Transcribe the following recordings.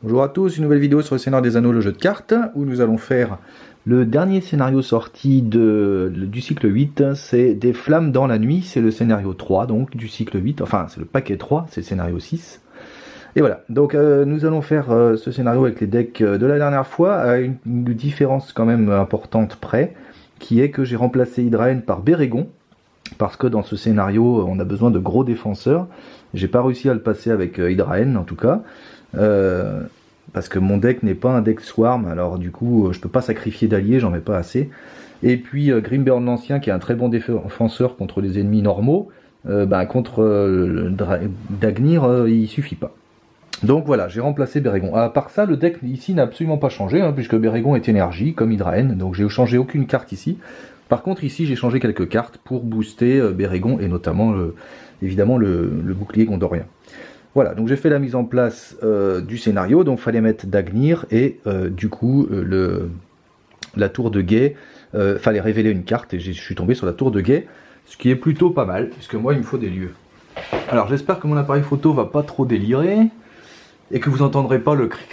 Bonjour à tous, une nouvelle vidéo sur le Seigneur des Anneaux, le jeu de cartes, où nous allons faire le dernier scénario sorti du cycle 8, c'est Des Flammes dans la Nuit, c'est le scénario 3 donc du cycle 8, enfin c'est le paquet 3, c'est le scénario 6. Et voilà, donc nous allons faire ce scénario avec les decks de la dernière fois, à une différence quand même importante près, qui est que j'ai remplacé Hydraen par Bérégon, parce que dans ce scénario on a besoin de gros défenseurs. J'ai pas réussi à le passer avec Hydraen en tout cas, parce que mon deck n'est pas un deck Swarm, alors du coup je peux pas sacrifier d'alliés, j'en mets pas assez. Et puis Grimbeorn l'Ancien qui est un très bon défenseur contre les ennemis normaux, contre Dagnir il suffit pas. Donc voilà, j'ai remplacé Bérégon. À part ça, le deck ici n'a absolument pas changé, puisque Bérégon est énergie, comme Hydraen, donc j'ai changé aucune carte ici. Par contre, ici, j'ai changé quelques cartes pour booster Bérégon, et notamment, évidemment, le bouclier gondorien. Voilà, donc j'ai fait la mise en place du scénario, donc il fallait mettre Dagnir, et du coup, la tour de guet, fallait révéler une carte, et je suis tombé sur la tour de guet, ce qui est plutôt pas mal, puisque moi, il me faut des lieux. Alors j'espère que mon appareil photo va pas trop délirer, et que vous entendrez pas le cri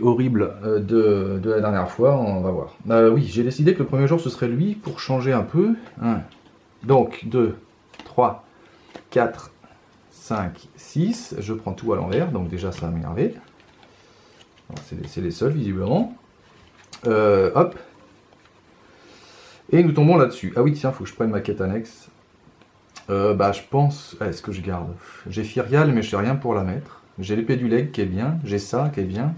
horrible de la dernière fois, on va voir. Oui, j'ai décidé que le premier jour ce serait lui pour changer un peu. Donc 2, 3, 4, 5, 6, je prends tout à l'envers, donc déjà ça va m'énerver. C'est les seuls visiblement. Hop. Et nous tombons là-dessus. Ah oui tiens, faut que je prenne ma quête annexe. Je pense... Est-ce que je garde? J'ai Fyrial mais je sais rien pour la mettre. J'ai l'épée du leg qui est bien, j'ai ça qui est bien.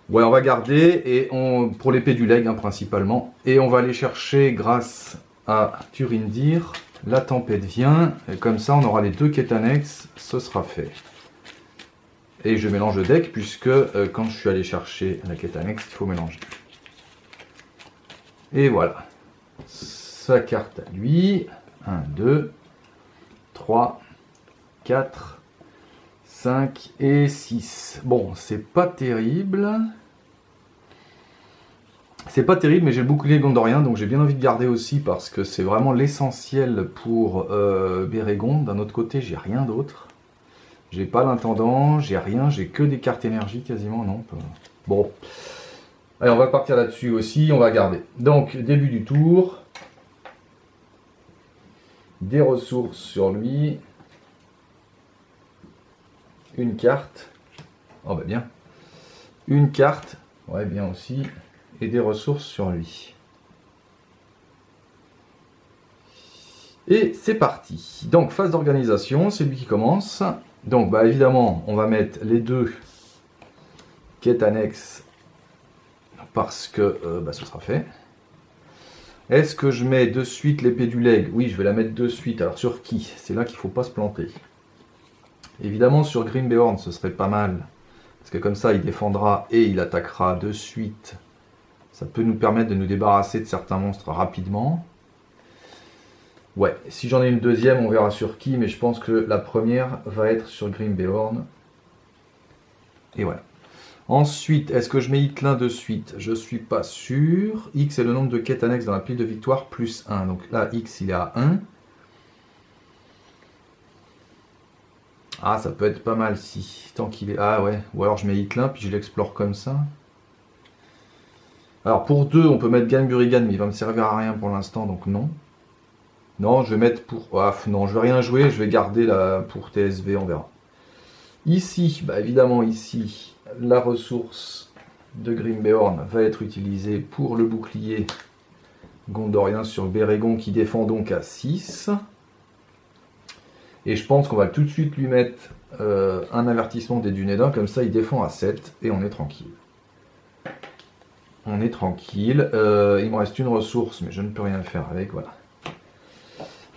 Ouais, on va garder et pour l'épée du leg principalement. Et on va aller chercher grâce à Turindir. La tempête vient, et comme ça on aura les deux quêtes annexes, ce sera fait. Et je mélange le deck puisque quand je suis allé chercher la quête annexe, il faut mélanger. Et voilà. Sa carte à lui. 1, 2, 3. 4, 5 et 6. Bon, c'est pas terrible. C'est pas terrible, mais j'ai le bouclier gondorien, donc j'ai bien envie de garder aussi, parce que c'est vraiment l'essentiel pour Bérégon. D'un autre côté, j'ai rien d'autre. J'ai pas l'intendant, j'ai rien, j'ai que des cartes énergie quasiment, non. Bon. Allez, on va partir là-dessus aussi, on va garder. Donc, début du tour. Des ressources sur lui. Une carte, oh bah bien, une carte, ouais bien aussi, et des ressources sur lui. Et c'est parti. Donc phase d'organisation, c'est lui qui commence. Donc évidemment, on va mettre les deux quêtes annexes parce que ce sera fait. Est-ce que je mets de suite l'épée du leg? Oui, je vais la mettre de suite. Alors sur qui? C'est là qu'il ne faut pas se planter. Évidemment sur Grimbeorn ce serait pas mal, parce que comme ça il défendra et il attaquera de suite. Ça peut nous permettre de nous débarrasser de certains monstres rapidement. Ouais, si j'en ai une deuxième on verra sur qui, mais je pense que la première va être sur Grimbeorn. Et voilà. Ensuite, est-ce que je mets Hitlin de suite? Je suis pas sûr. X est le nombre de quêtes annexes dans la pile de victoire plus 1. Donc là X il est à 1. Ah, ça peut être pas mal si, tant qu'il est... Ah ouais, ou alors je mets Hitlin, puis je l'explore comme ça. Alors pour 2, on peut mettre Ganburigan, mais il va me servir à rien pour l'instant, donc non. Non, je vais mettre pour... Ah, non, je vais rien jouer, je vais garder la pour TSV, on verra. Ici, évidemment ici, la ressource de Grimbeorn va être utilisée pour le bouclier gondorien sur Bérégon, qui défend donc à 6. Et je pense qu'on va tout de suite lui mettre un avertissement des Dunédin, comme ça il défend à 7 et on est tranquille. On est tranquille. Il me reste une ressource, mais je ne peux rien faire avec, voilà.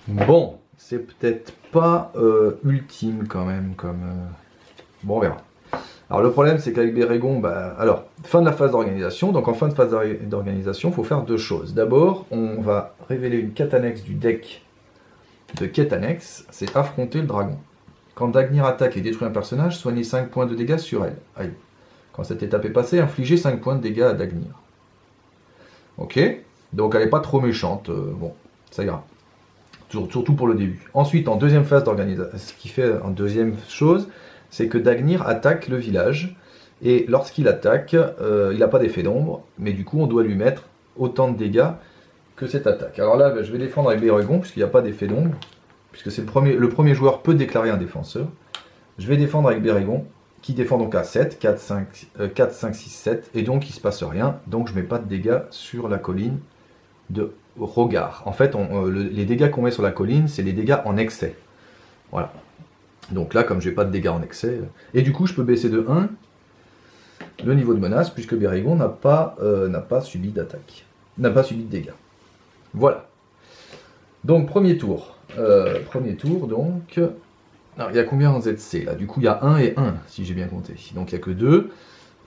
Bon, c'est peut-être pas ultime quand même, comme... Bon, on verra. Alors le problème c'est qu'avec Bérégon, alors, fin de la phase d'organisation. Donc en fin de phase d'organisation, il faut faire deux choses. D'abord, on va révéler une quête annexe du deck de quête annexe, c'est affronter le dragon. Quand Dagnir attaque et détruit un personnage, soignez 5 points de dégâts sur elle. Aïe. Quand cette étape est passée, infligez 5 points de dégâts à Dagnir. Ok, donc elle n'est pas trop méchante, bon, ça ira. Surtout pour le début. Ensuite, en deuxième phase d'organisation, ce qui fait en deuxième chose, c'est que Dagnir attaque le village, et lorsqu'il attaque, il n'a pas d'effet d'ombre, mais du coup on doit lui mettre autant de dégâts que cette attaque. Alors là, je vais défendre avec Bérégon, puisqu'il n'y a pas d'effet d'ombre, puisque c'est le premier joueur peut déclarer un défenseur. Je vais défendre avec Bérégon, qui défend donc à 7, 4, 5, 6, 7, et donc il ne se passe rien, donc je ne mets pas de dégâts sur la colline de Rogar. En fait, les dégâts qu'on met sur la colline, c'est les dégâts en excès. Voilà. Donc là, comme j'ai pas de dégâts en excès, et du coup je peux baisser de 1 le niveau de menace, puisque Bérégon n'a pas subi d'attaque, n'a pas subi de dégâts. Voilà. Donc premier tour. Donc... Alors, il y a combien en ZC là? Du coup, il y a 1 et 1, si j'ai bien compté. Donc, il n'y a que 2.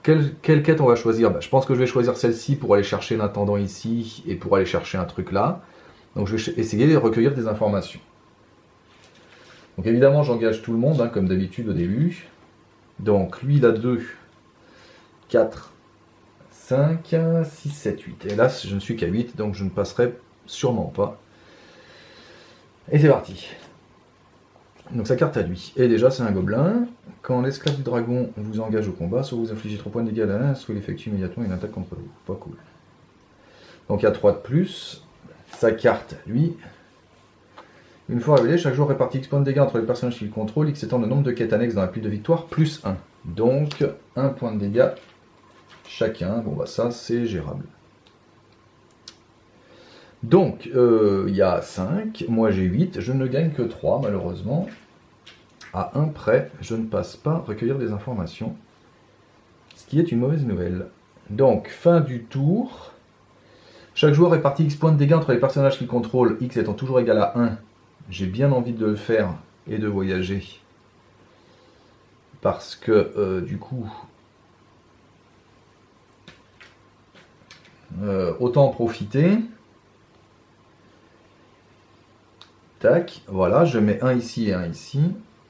Quelle quête on va choisir? Je pense que je vais choisir celle-ci pour aller chercher l'intendant ici et pour aller chercher un truc là. Donc, je vais essayer de recueillir des informations. Donc, évidemment, j'engage tout le monde, hein, comme d'habitude au début. Donc, lui, il a 2, 4, 5, 6, 7, 8. Et là, je ne suis qu'à 8, donc je ne passerai sûrement pas. Et c'est parti. Donc sa carte à lui. Et déjà c'est un gobelin. Quand l'esclave du dragon vous engage au combat, soit vous infligez 3 points de dégâts à l'un, soit il effectue immédiatement une attaque contre vous. Pas cool. Donc il y a 3 de plus. Sa carte à lui. Une fois révélé, chaque joueur répartit X points de dégâts entre les personnages qu'il contrôle, X étant le nombre de quêtes annexes dans la pile de victoire, plus 1. Donc 1 point de dégâts chacun. Bon bah ça c'est gérable. Donc, il y a 5, moi j'ai 8, je ne gagne que 3 malheureusement. À 1 près, je ne passe pas recueillir des informations, ce qui est une mauvaise nouvelle. Donc, fin du tour. Chaque joueur répartit X points de dégâts entre les personnages qu'il contrôle, X étant toujours égal à 1. J'ai bien envie de le faire et de voyager. Parce que, du coup, autant en profiter. Tac, voilà, je mets un ici et un ici.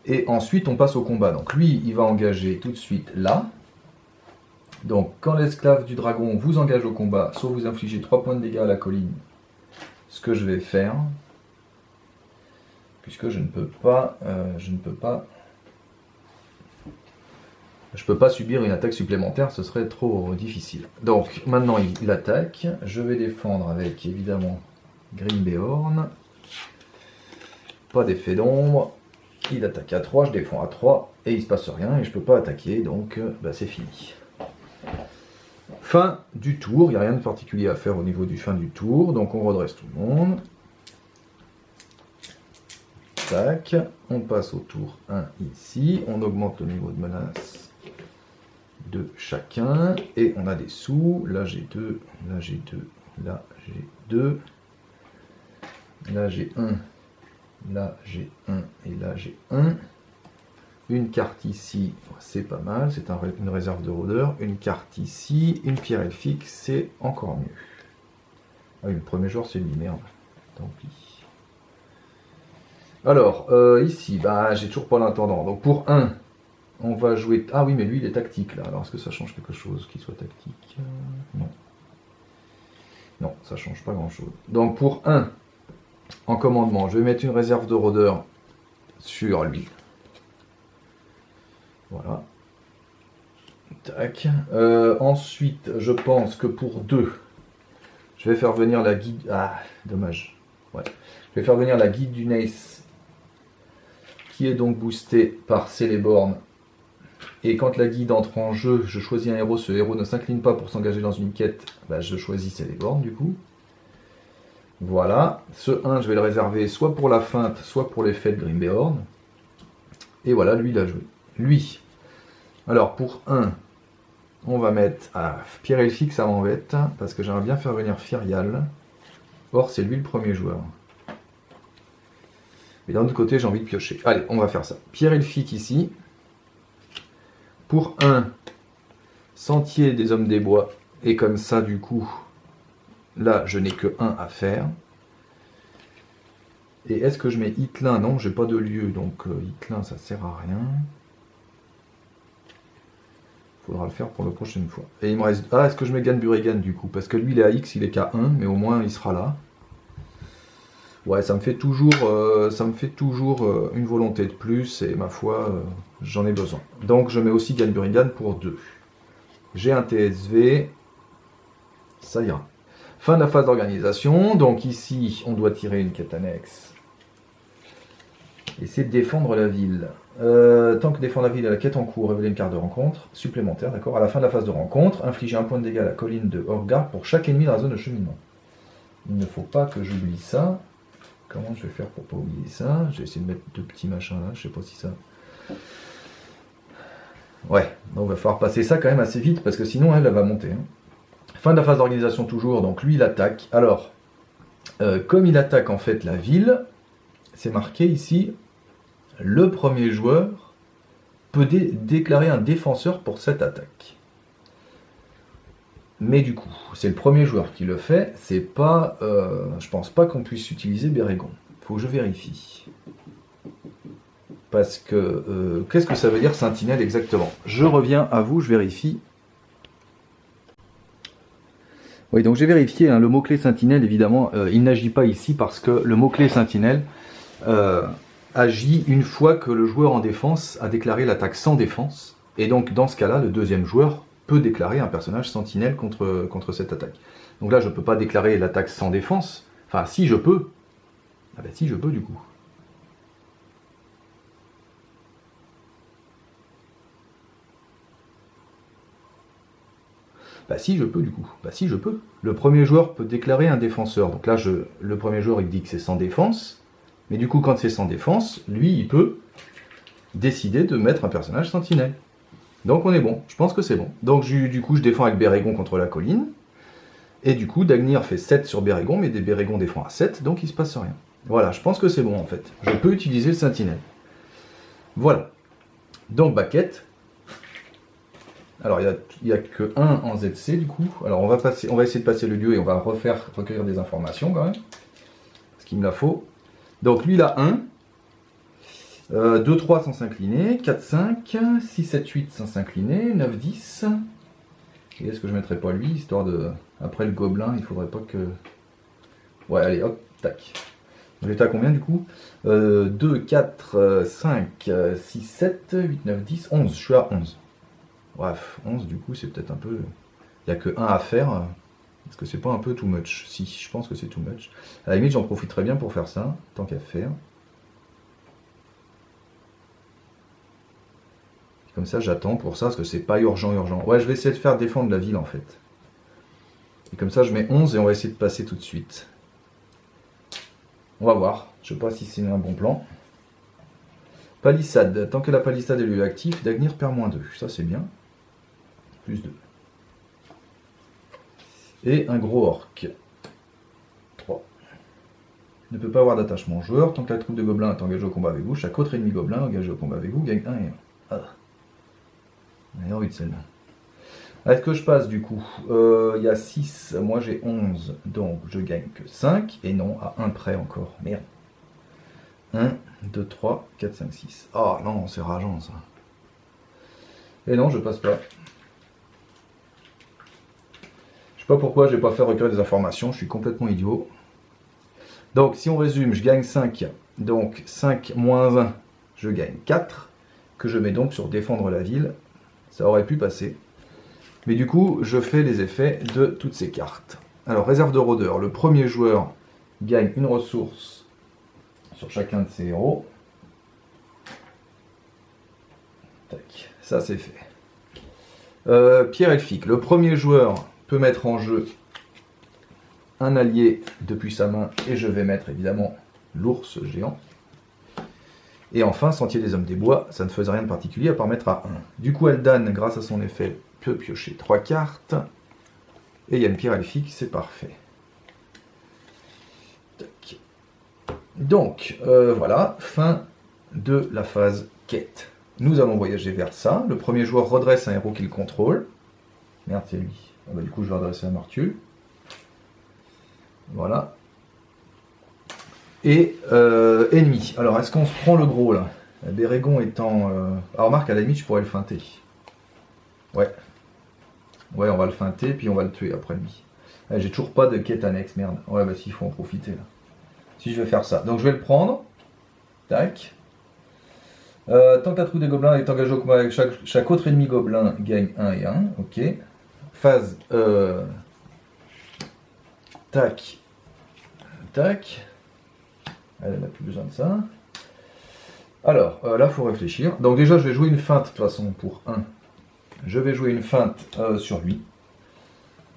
Et ensuite, on passe au combat. Donc lui, il va engager tout de suite là. Donc quand l'esclave du dragon vous engage au combat, soit vous infligez 3 points de dégâts à la colline, ce que je vais faire, puisque je ne peux pas subir une attaque supplémentaire, ce serait trop difficile. Donc maintenant, il attaque. Je vais défendre avec, évidemment, Grimbeorn. Pas d'effet d'ombre, il attaque à 3, je défends à 3, et il se passe rien, et je peux pas attaquer, donc c'est fini. Fin du tour, il n'y a rien de particulier à faire au niveau du fin du tour, donc on redresse tout le monde. Tac, on passe au tour 1 ici, on augmente le niveau de menace de chacun, et on a des sous, là j'ai 2, là j'ai 2, là j'ai 2, là j'ai 1. Là j'ai 1 et là j'ai 1. Une carte ici, c'est pas mal, c'est une réserve de rôdeur. Une carte ici, une pierre elfique, c'est encore mieux. Ah oui, le premier joueur c'est lui, merde. Tant pis. Alors, ici, j'ai toujours pas l'intendant. Donc pour 1, on va jouer... Ah oui, mais lui il est tactique là. Alors est-ce que ça change quelque chose qu'il soit tactique? Non. Non, ça change pas grand chose. Donc pour 1, en commandement, je vais mettre une réserve de rôdeur sur lui. Voilà. Tac. Ensuite, je pense que pour 2, je vais faire venir la guide... Ah, dommage. Ouais. Je vais faire venir la guide du Nace, qui est donc boostée par Celeborn. Et quand la guide entre en jeu, je choisis un héros. Ce héros ne s'incline pas pour s'engager dans une quête. Je choisis Celeborn, du coup. Voilà, ce 1, je vais le réserver soit pour la feinte, soit pour l'effet de Grimbeorn. Et voilà, lui, il a joué. Lui. Alors, pour 1, on va mettre... Ah, pierre elfique, ça m'embête, parce que j'aimerais bien faire venir Firial. Or, c'est lui le premier joueur. Mais d'un autre côté, j'ai envie de piocher. Allez, on va faire ça. Pierre elfique ici. Pour 1, Sentier des Hommes des Bois. Et comme ça, du coup... Là, je n'ai que 1 à faire. Et est-ce que je mets Hitlin? Non, j'ai pas de lieu, donc Hitlin, ça sert à rien. Faudra le faire pour la prochaine fois. Et il me reste... Ah, est-ce que je mets Ganburigan du coup? Parce que lui, il est à X, il est qu'à 1, mais au moins, il sera là. Ouais, ça me fait toujours une volonté de plus, et ma foi, j'en ai besoin. Donc je mets aussi Ganburigan pour 2. J'ai un TSV, ça ira. Fin de la phase d'organisation, donc ici, on doit tirer une quête annexe. Et c'est défendre la ville. Tant que défendre la ville à la quête en cours, révéler une carte de rencontre supplémentaire, d'accord. À la fin de la phase de rencontre, infliger un point de dégâts à la colline de Horgard pour chaque ennemi dans la zone de cheminement. Il ne faut pas que j'oublie ça. Comment je vais faire pour pas oublier ça? Je vais essayer de mettre 2 petits machins là, je sais pas si ça... Ouais, donc il va falloir passer ça quand même assez vite, parce que sinon elle va monter. Hein. Fin de la phase d'organisation toujours, donc lui il attaque. Alors, comme il attaque en fait la ville, c'est marqué ici, le premier joueur peut déclarer un défenseur pour cette attaque. Mais du coup, c'est le premier joueur qui le fait, c'est pas... je pense pas qu'on puisse utiliser Bérégon. Faut que je vérifie. Parce que... qu'est-ce que ça veut dire sentinelle exactement? Je reviens à vous, je vérifie. Oui, donc j'ai vérifié, hein, le mot-clé sentinelle, évidemment, il n'agit pas ici parce que le mot-clé sentinelle agit une fois que le joueur en défense a déclaré l'attaque sans défense. Et donc, dans ce cas-là, le deuxième joueur peut déclarer un personnage sentinelle contre cette attaque. Donc là, je ne peux pas déclarer l'attaque sans défense. Enfin, si je peux. Ah ben si, je peux du coup. Bah si, je peux du coup. Bah si, je peux. Le premier joueur peut déclarer un défenseur. Donc là, le premier joueur, il dit que c'est sans défense. Mais du coup, quand c'est sans défense, lui, il peut décider de mettre un personnage sentinelle. Donc on est bon, je pense que c'est bon. Donc du coup, je défends avec Bérégon contre la colline. Et du coup, Dagnir fait 7 sur Bérégon, mais Bérégon défend à 7, donc il se passe rien. Voilà, je pense que c'est bon en fait. Je peux utiliser le sentinelle. Voilà. Donc baquette. Alors il n'y a que 1 en ZC du coup. Alors on va essayer de passer le lieu et on va recueillir des informations quand même. Parce qu'il me la faut. Donc lui il a 1. 2, 3 sans s'incliner, 4, 5, 6, 7, 8 sans s'incliner, 9, 10. Et est-ce que je ne mettrais pas lui, histoire de... Après le gobelin, il faudrait pas que... Ouais, allez, hop, tac. J'étais à combien du coup 2, 4, 5, 6, 7, 8, 9, 10, 11. Je suis à 11. Bref, 11 du coup, c'est peut-être un peu... Il n'y a que 1 à faire. Est-ce que c'est pas un peu too much? Si, je pense que c'est too much. À la limite, j'en profiterai bien pour faire ça, tant qu'à faire. Comme ça, j'attends pour ça, parce que c'est pas urgent. Ouais, je vais essayer de faire défendre la ville, en fait. Et comme ça, je mets 11 et on va essayer de passer tout de suite. On va voir. Je sais pas si c'est un bon plan. Palissade. Tant que la palissade est lieu actif, Dagnir perd -2. Ça, c'est bien. Plus 2. Et un gros orc. 3. Ne peut pas avoir d'attachement joueur. Tant que la troupe de gobelins est engagée au combat avec vous, chaque autre ennemi gobelin engagé au combat avec vous gagne 1 et 1. Ah. J'ai envie de celle-là. Est-ce que je passe du coup? Il y a 6, moi j'ai 11, donc je gagne que 5, et non, à 1 près encore. Merde. 1, 2, 3, 4, 5, 6. Ah non, c'est rageant ça. Et non, je passe pas. Je sais pas pourquoi j'ai pas fait recueillir des informations, je suis complètement idiot. Donc si on résume, je gagne 5, donc 5 moins 1, je gagne 4, que je mets donc sur défendre la ville. Ça aurait pu passer. Mais du coup, je fais les effets de toutes ces cartes. Alors, réserve de rôdeur. Le premier joueur gagne une ressource sur chacun de ses héros. Tac, ça c'est fait. Pierre elfique. Le premier joueur peut mettre en jeu un allié depuis sa main. Et je vais mettre évidemment l'ours géant. Et enfin, Sentier des Hommes des Bois, ça ne faisait rien de particulier à part mettre à 1. Du coup, Eldan, grâce à son effet, peut piocher 3 cartes. Et il y a une pierre elfique, c'est parfait. Tac. Donc, voilà, fin de la phase quête. Nous allons voyager vers ça. Le premier joueur redresse un héros qu'il contrôle. Merde, c'est lui. Ah bah, du coup, je vais redresser un Martul. Voilà. Et ennemi. Alors, est-ce qu'on se prend le gros, là? Bérégon étant... Alors, remarque, à la limite, je pourrais le feinter. Ouais. Ouais, on va le feinter, puis on va le tuer après lui. J'ai toujours pas de quête annexe, merde. Ouais, bah s'il faut en profiter, là. si je vais faire ça. Donc je vais le prendre. Tac. Tant que la troupe des gobelins est engagée au combat avec chaque autre ennemi gobelin gagne 1 et 1. Ok. Phase. Tac. Tac. Elle n'a plus besoin de ça. Alors, là, il faut réfléchir. Donc déjà, je vais jouer une feinte, de toute façon, pour 1. Je vais jouer une feinte sur lui.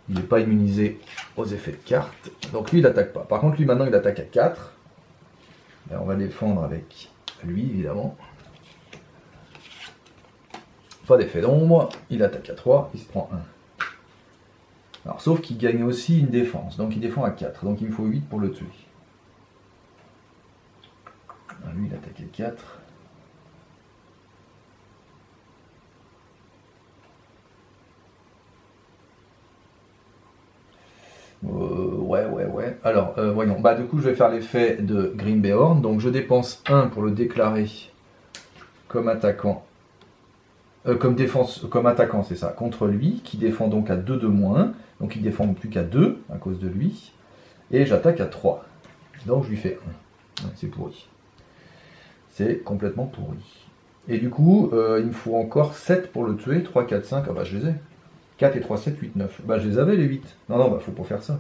Il n'est pas immunisé aux effets de carte. Donc lui, il n'attaque pas. Par contre, lui, maintenant, il attaque à 4. Là, on va défendre avec lui, évidemment. Pas d'effet d'ombre. Il attaque à 3. Il se prend 1. Alors, sauf qu'il gagne aussi une défense. Donc, il défend à 4. Donc, il me faut 8 pour le tuer. Alors, lui, il attaque à 4. Ouais. Alors, voyons. Bah, du coup, je vais faire l'effet de Grimbeorn. Donc, je dépense 1 pour le déclarer comme attaquant. Comme attaquant, c'est ça, contre lui, qui défend donc à 2 de moins. Donc, il défend plus qu'à 2 à cause de lui. Et j'attaque à 3. Donc, je lui fais 1. Ouais, c'est pourri. C'est complètement pourri. Et du coup, il me faut encore 7 pour le tuer. 3, 4, 5. Ah bah, je les ai. 4 et 3, 7, 8, 9. Bah, je les avais, les 8. Non, bah, faut pas faire ça.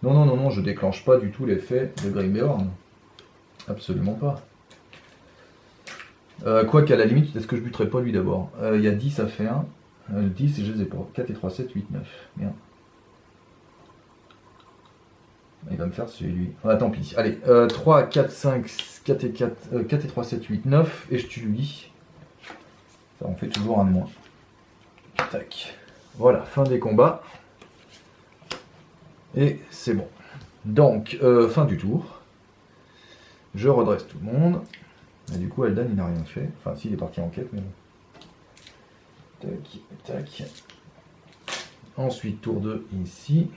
Non, je déclenche pas du tout l'effet de Grimbeorn. Absolument pas. Quoi qu'à la limite, est-ce que je buterai pas lui d'abord? Il y a 10, ça fait 1. 10, et je les ai pas. 4 et 3, 7, 8, 9. Merde. Il va me faire celui lui. Ah, tant pis. Allez, 3, 4, 5, 4 et 4, 4 et 3, 7, 8, 9. Et je tue lui. Ça en fait toujours un de moins. Tac. Voilà, fin des combats. Et c'est bon. Donc, fin du tour. Je redresse tout le monde. Et du coup, Eldan, il n'a rien fait. Enfin, si, il est parti en quête, mais bon. Tac. Ensuite, tour 2, ici.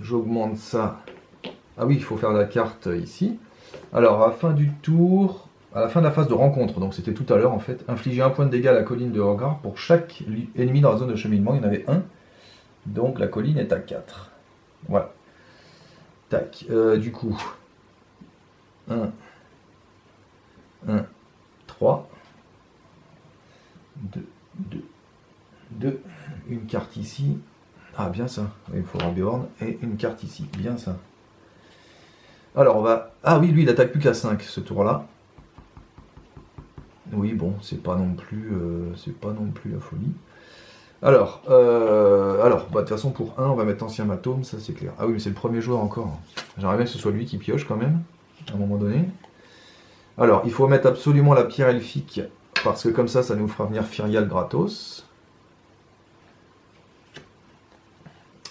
J'augmente ça. Ah oui, il faut faire la carte ici. Alors, à la fin du tour, à la fin de la phase de rencontre, donc c'était tout à l'heure en fait, infliger 1 point de dégâts à la colline de Horgard pour chaque ennemi dans la zone de cheminement. Il y en avait 1. Donc la colline est à 4. Voilà. Tac. Du coup, 1, 3, 2. Une carte ici. Ah, bien ça. Il faudra Bjorn. Et une carte ici. Bien ça. Alors, on va... Ah oui, lui, il attaque plus qu'à 5, ce tour-là. Oui, bon, c'est pas non plus la folie. Alors, bah, de toute façon, pour 1, on va mettre Ancien Matome, ça c'est clair. Ah oui, mais c'est le premier joueur encore. J'aimerais bien que ce soit lui qui pioche quand même, à un moment donné. Alors, il faut mettre absolument la pierre elfique, parce que comme ça nous fera venir Firial gratos.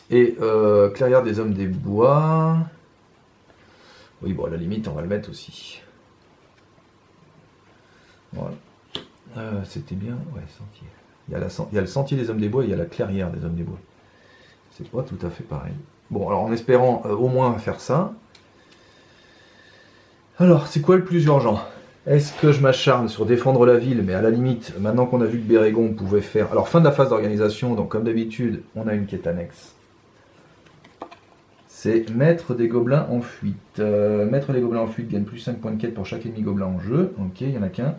Et Clairière des Hommes des Bois. Oui, bon, à la limite, on va le mettre aussi. Voilà. C'était bien. Ouais, sentier. Il y a le sentier des Hommes des Bois et il y a la clairière des Hommes des Bois. C'est pas tout à fait pareil. Bon, alors en espérant au moins faire ça. Alors, c'est quoi le plus urgent? Est-ce que je m'acharne sur défendre la ville, mais à la limite, maintenant qu'on a vu que Bérégon pouvait faire... Alors, fin de la phase d'organisation, donc comme d'habitude, on a une quête annexe. C'est mettre des gobelins en fuite. Mettre les gobelins en fuite gagne plus 5 points de quête pour chaque ennemi gobelin en jeu. Ok, il n'y en a qu'un.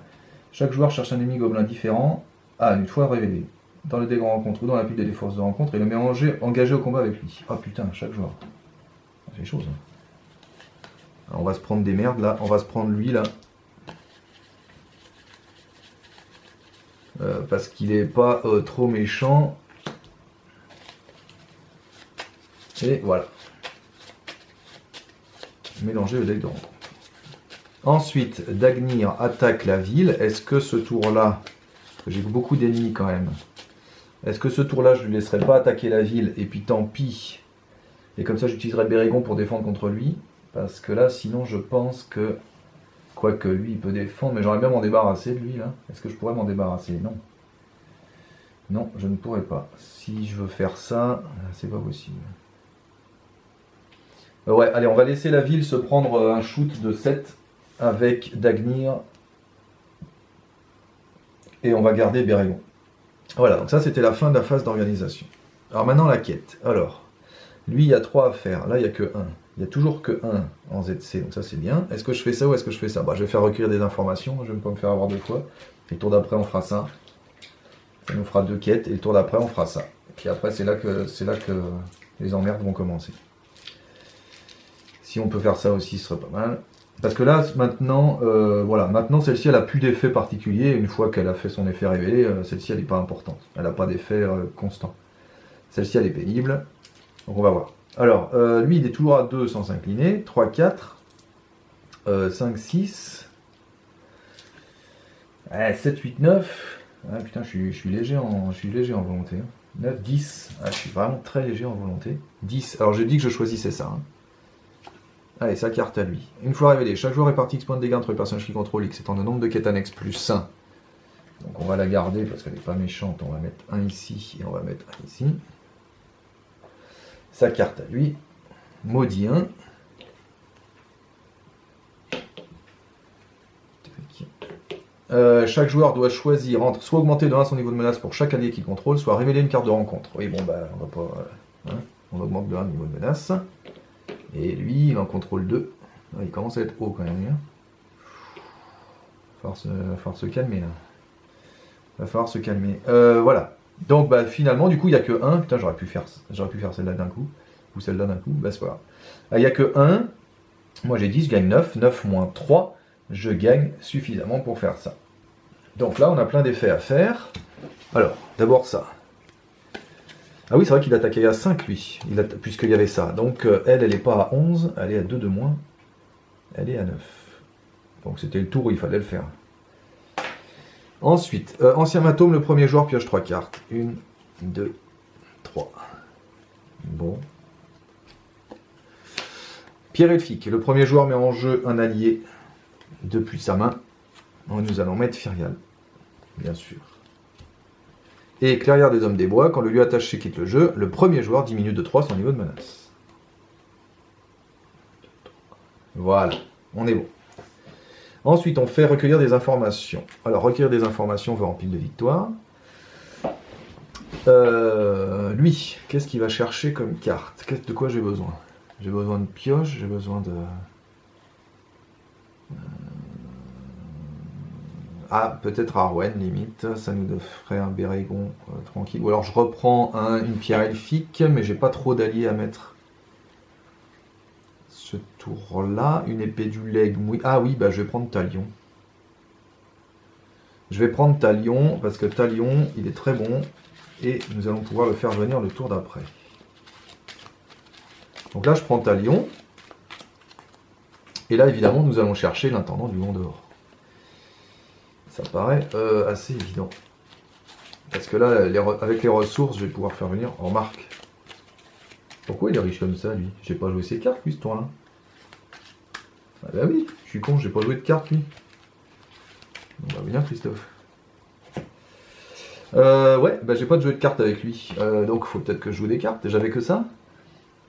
Chaque joueur cherche un ennemi gobelin différent. Ah, une fois révélé. Dans le dé de rencontre ou dans la pile des forces de rencontre et le met engagé au combat avec lui. Ah putain, chaque joueur. C'est chaud ça. Alors, on va se prendre des merdes là. On va se prendre lui là. Parce qu'il est pas trop méchant. Et voilà. Mélanger le deck de rencontre. Ensuite, Dagnir attaque la ville. Est-ce que ce tour-là, j'ai beaucoup d'ennemis quand même, est-ce que ce tour-là, je ne lui laisserai pas attaquer la ville et puis tant pis. Et comme ça, j'utiliserai Bérégon pour défendre contre lui. Parce que là, sinon, je pense que... Quoique lui, il peut défendre, mais j'aimerais bien m'en débarrasser de lui, là. Est-ce que je pourrais m'en débarrasser? Non. Non, je ne pourrais pas. Si je veux faire ça, c'est pas possible. Ouais, allez, on va laisser la ville se prendre un shoot de 7 avec Dagnir. Et on va garder Bérégon. Voilà, donc ça c'était la fin de la phase d'organisation. Alors maintenant la quête. Alors, lui il y a 3 à faire. Là il n'y a que 1. Il n'y a toujours que 1 en ZC, donc ça c'est bien. Est-ce que je fais ça ou est-ce que je fais ça? Bah, je vais faire recueillir des informations, je ne vais pas me faire avoir 2 fois. Et le tour d'après, on fera ça. Ça nous fera 2 quêtes, et le tour d'après, on fera ça. Et puis après, c'est là que les emmerdes vont commencer. Si on peut faire ça aussi, ce serait pas mal. Parce que là, maintenant, voilà, maintenant celle-ci, elle a plus d'effet particulier. Une fois qu'elle a fait son effet révélé, celle-ci, elle n'est pas importante. Elle n'a pas d'effet constant. Celle-ci, elle est pénible. Donc on va voir. Alors, lui, il est toujours à 2 sans s'incliner. 3, 4, 5, 6, 7, 8, 9. Ah putain, je suis léger en volonté. 9, 10. Ah, je suis vraiment très léger en volonté. 10. Alors, j'ai dit que je choisissais ça. Hein. Allez, sa carte à lui. Une fois révélée, chaque joueur répartit X points de dégâts entre les personnages qui contrôlent X étant le nombre de quêtes annexes plus 1. Donc on va la garder parce qu'elle n'est pas méchante. On va mettre 1 ici et on va mettre 1 ici. Sa carte à lui. Maudit 1. Chaque joueur doit choisir entre soit augmenter de 1 son niveau de menace pour chaque allié qu'il contrôle, soit révéler une carte de rencontre. Oui, bon, bah, on va pas. Hein, on augmente de 1 le niveau de menace. Et lui, il en contrôle 2. Il commence à être haut quand même. Il va falloir se calmer là. Il va falloir se calmer. Voilà. Donc bah, finalement, du coup, il n'y a que 1. Putain, j'aurais pu faire celle-là d'un coup. Ou celle-là d'un coup. Bah, c'est pas grave. Il n'y a que 1. Moi j'ai dit, je gagne 9. 9 moins 3. Je gagne suffisamment pour faire ça. Donc là, on a plein d'effets à faire. Alors, d'abord ça. Ah oui, c'est vrai qu'il attaquait à 5, lui, puisqu'il y avait ça. Donc, elle n'est pas à 11, elle est à 2 de moins. Elle est à 9. Donc, c'était le tour où il fallait le faire. Ensuite, ancien matome, le premier joueur pioche 3 cartes. 1, 2, 3. Bon. Pierre elfique, le premier joueur met en jeu un allié depuis sa main. Nous allons mettre Firial, bien sûr. Et clairière des hommes des bois, quand le lieu attaché quitte le jeu, le premier joueur diminue de 3 son niveau de menace. Voilà, on est bon. Ensuite, on fait recueillir des informations. Alors, recueillir des informations veut remplir de victoire. Lui, qu'est-ce qu'il va chercher comme carte? De quoi j'ai besoin? J'ai besoin de pioche, j'ai besoin de... Ah, peut-être Arwen, limite, ça nous ferait un Bérégon tranquille. Ou alors je reprends une pierre elfique, mais j'ai pas trop d'alliés à mettre ce tour-là. Une épée du leg. Ah oui, bah je vais prendre Talion. Je vais prendre Talion, parce que Talion, il est très bon, et nous allons pouvoir le faire venir le tour d'après. Donc là, je prends Talion, et là, évidemment, nous allons chercher l'intendant du Mont dehors. Ça paraît assez évident. Parce que là, avec les ressources, je vais pouvoir faire venir. Remarque. Pourquoi il est riche comme ça, lui? J'ai pas joué ses cartes, lui, ce tour-là. Ah bah oui, je suis con, j'ai pas joué de cartes, lui. On va venir, Christophe. Ouais, bah j'ai pas de jeu de cartes avec lui. Donc, faut peut-être que je joue des cartes. J'avais que ça.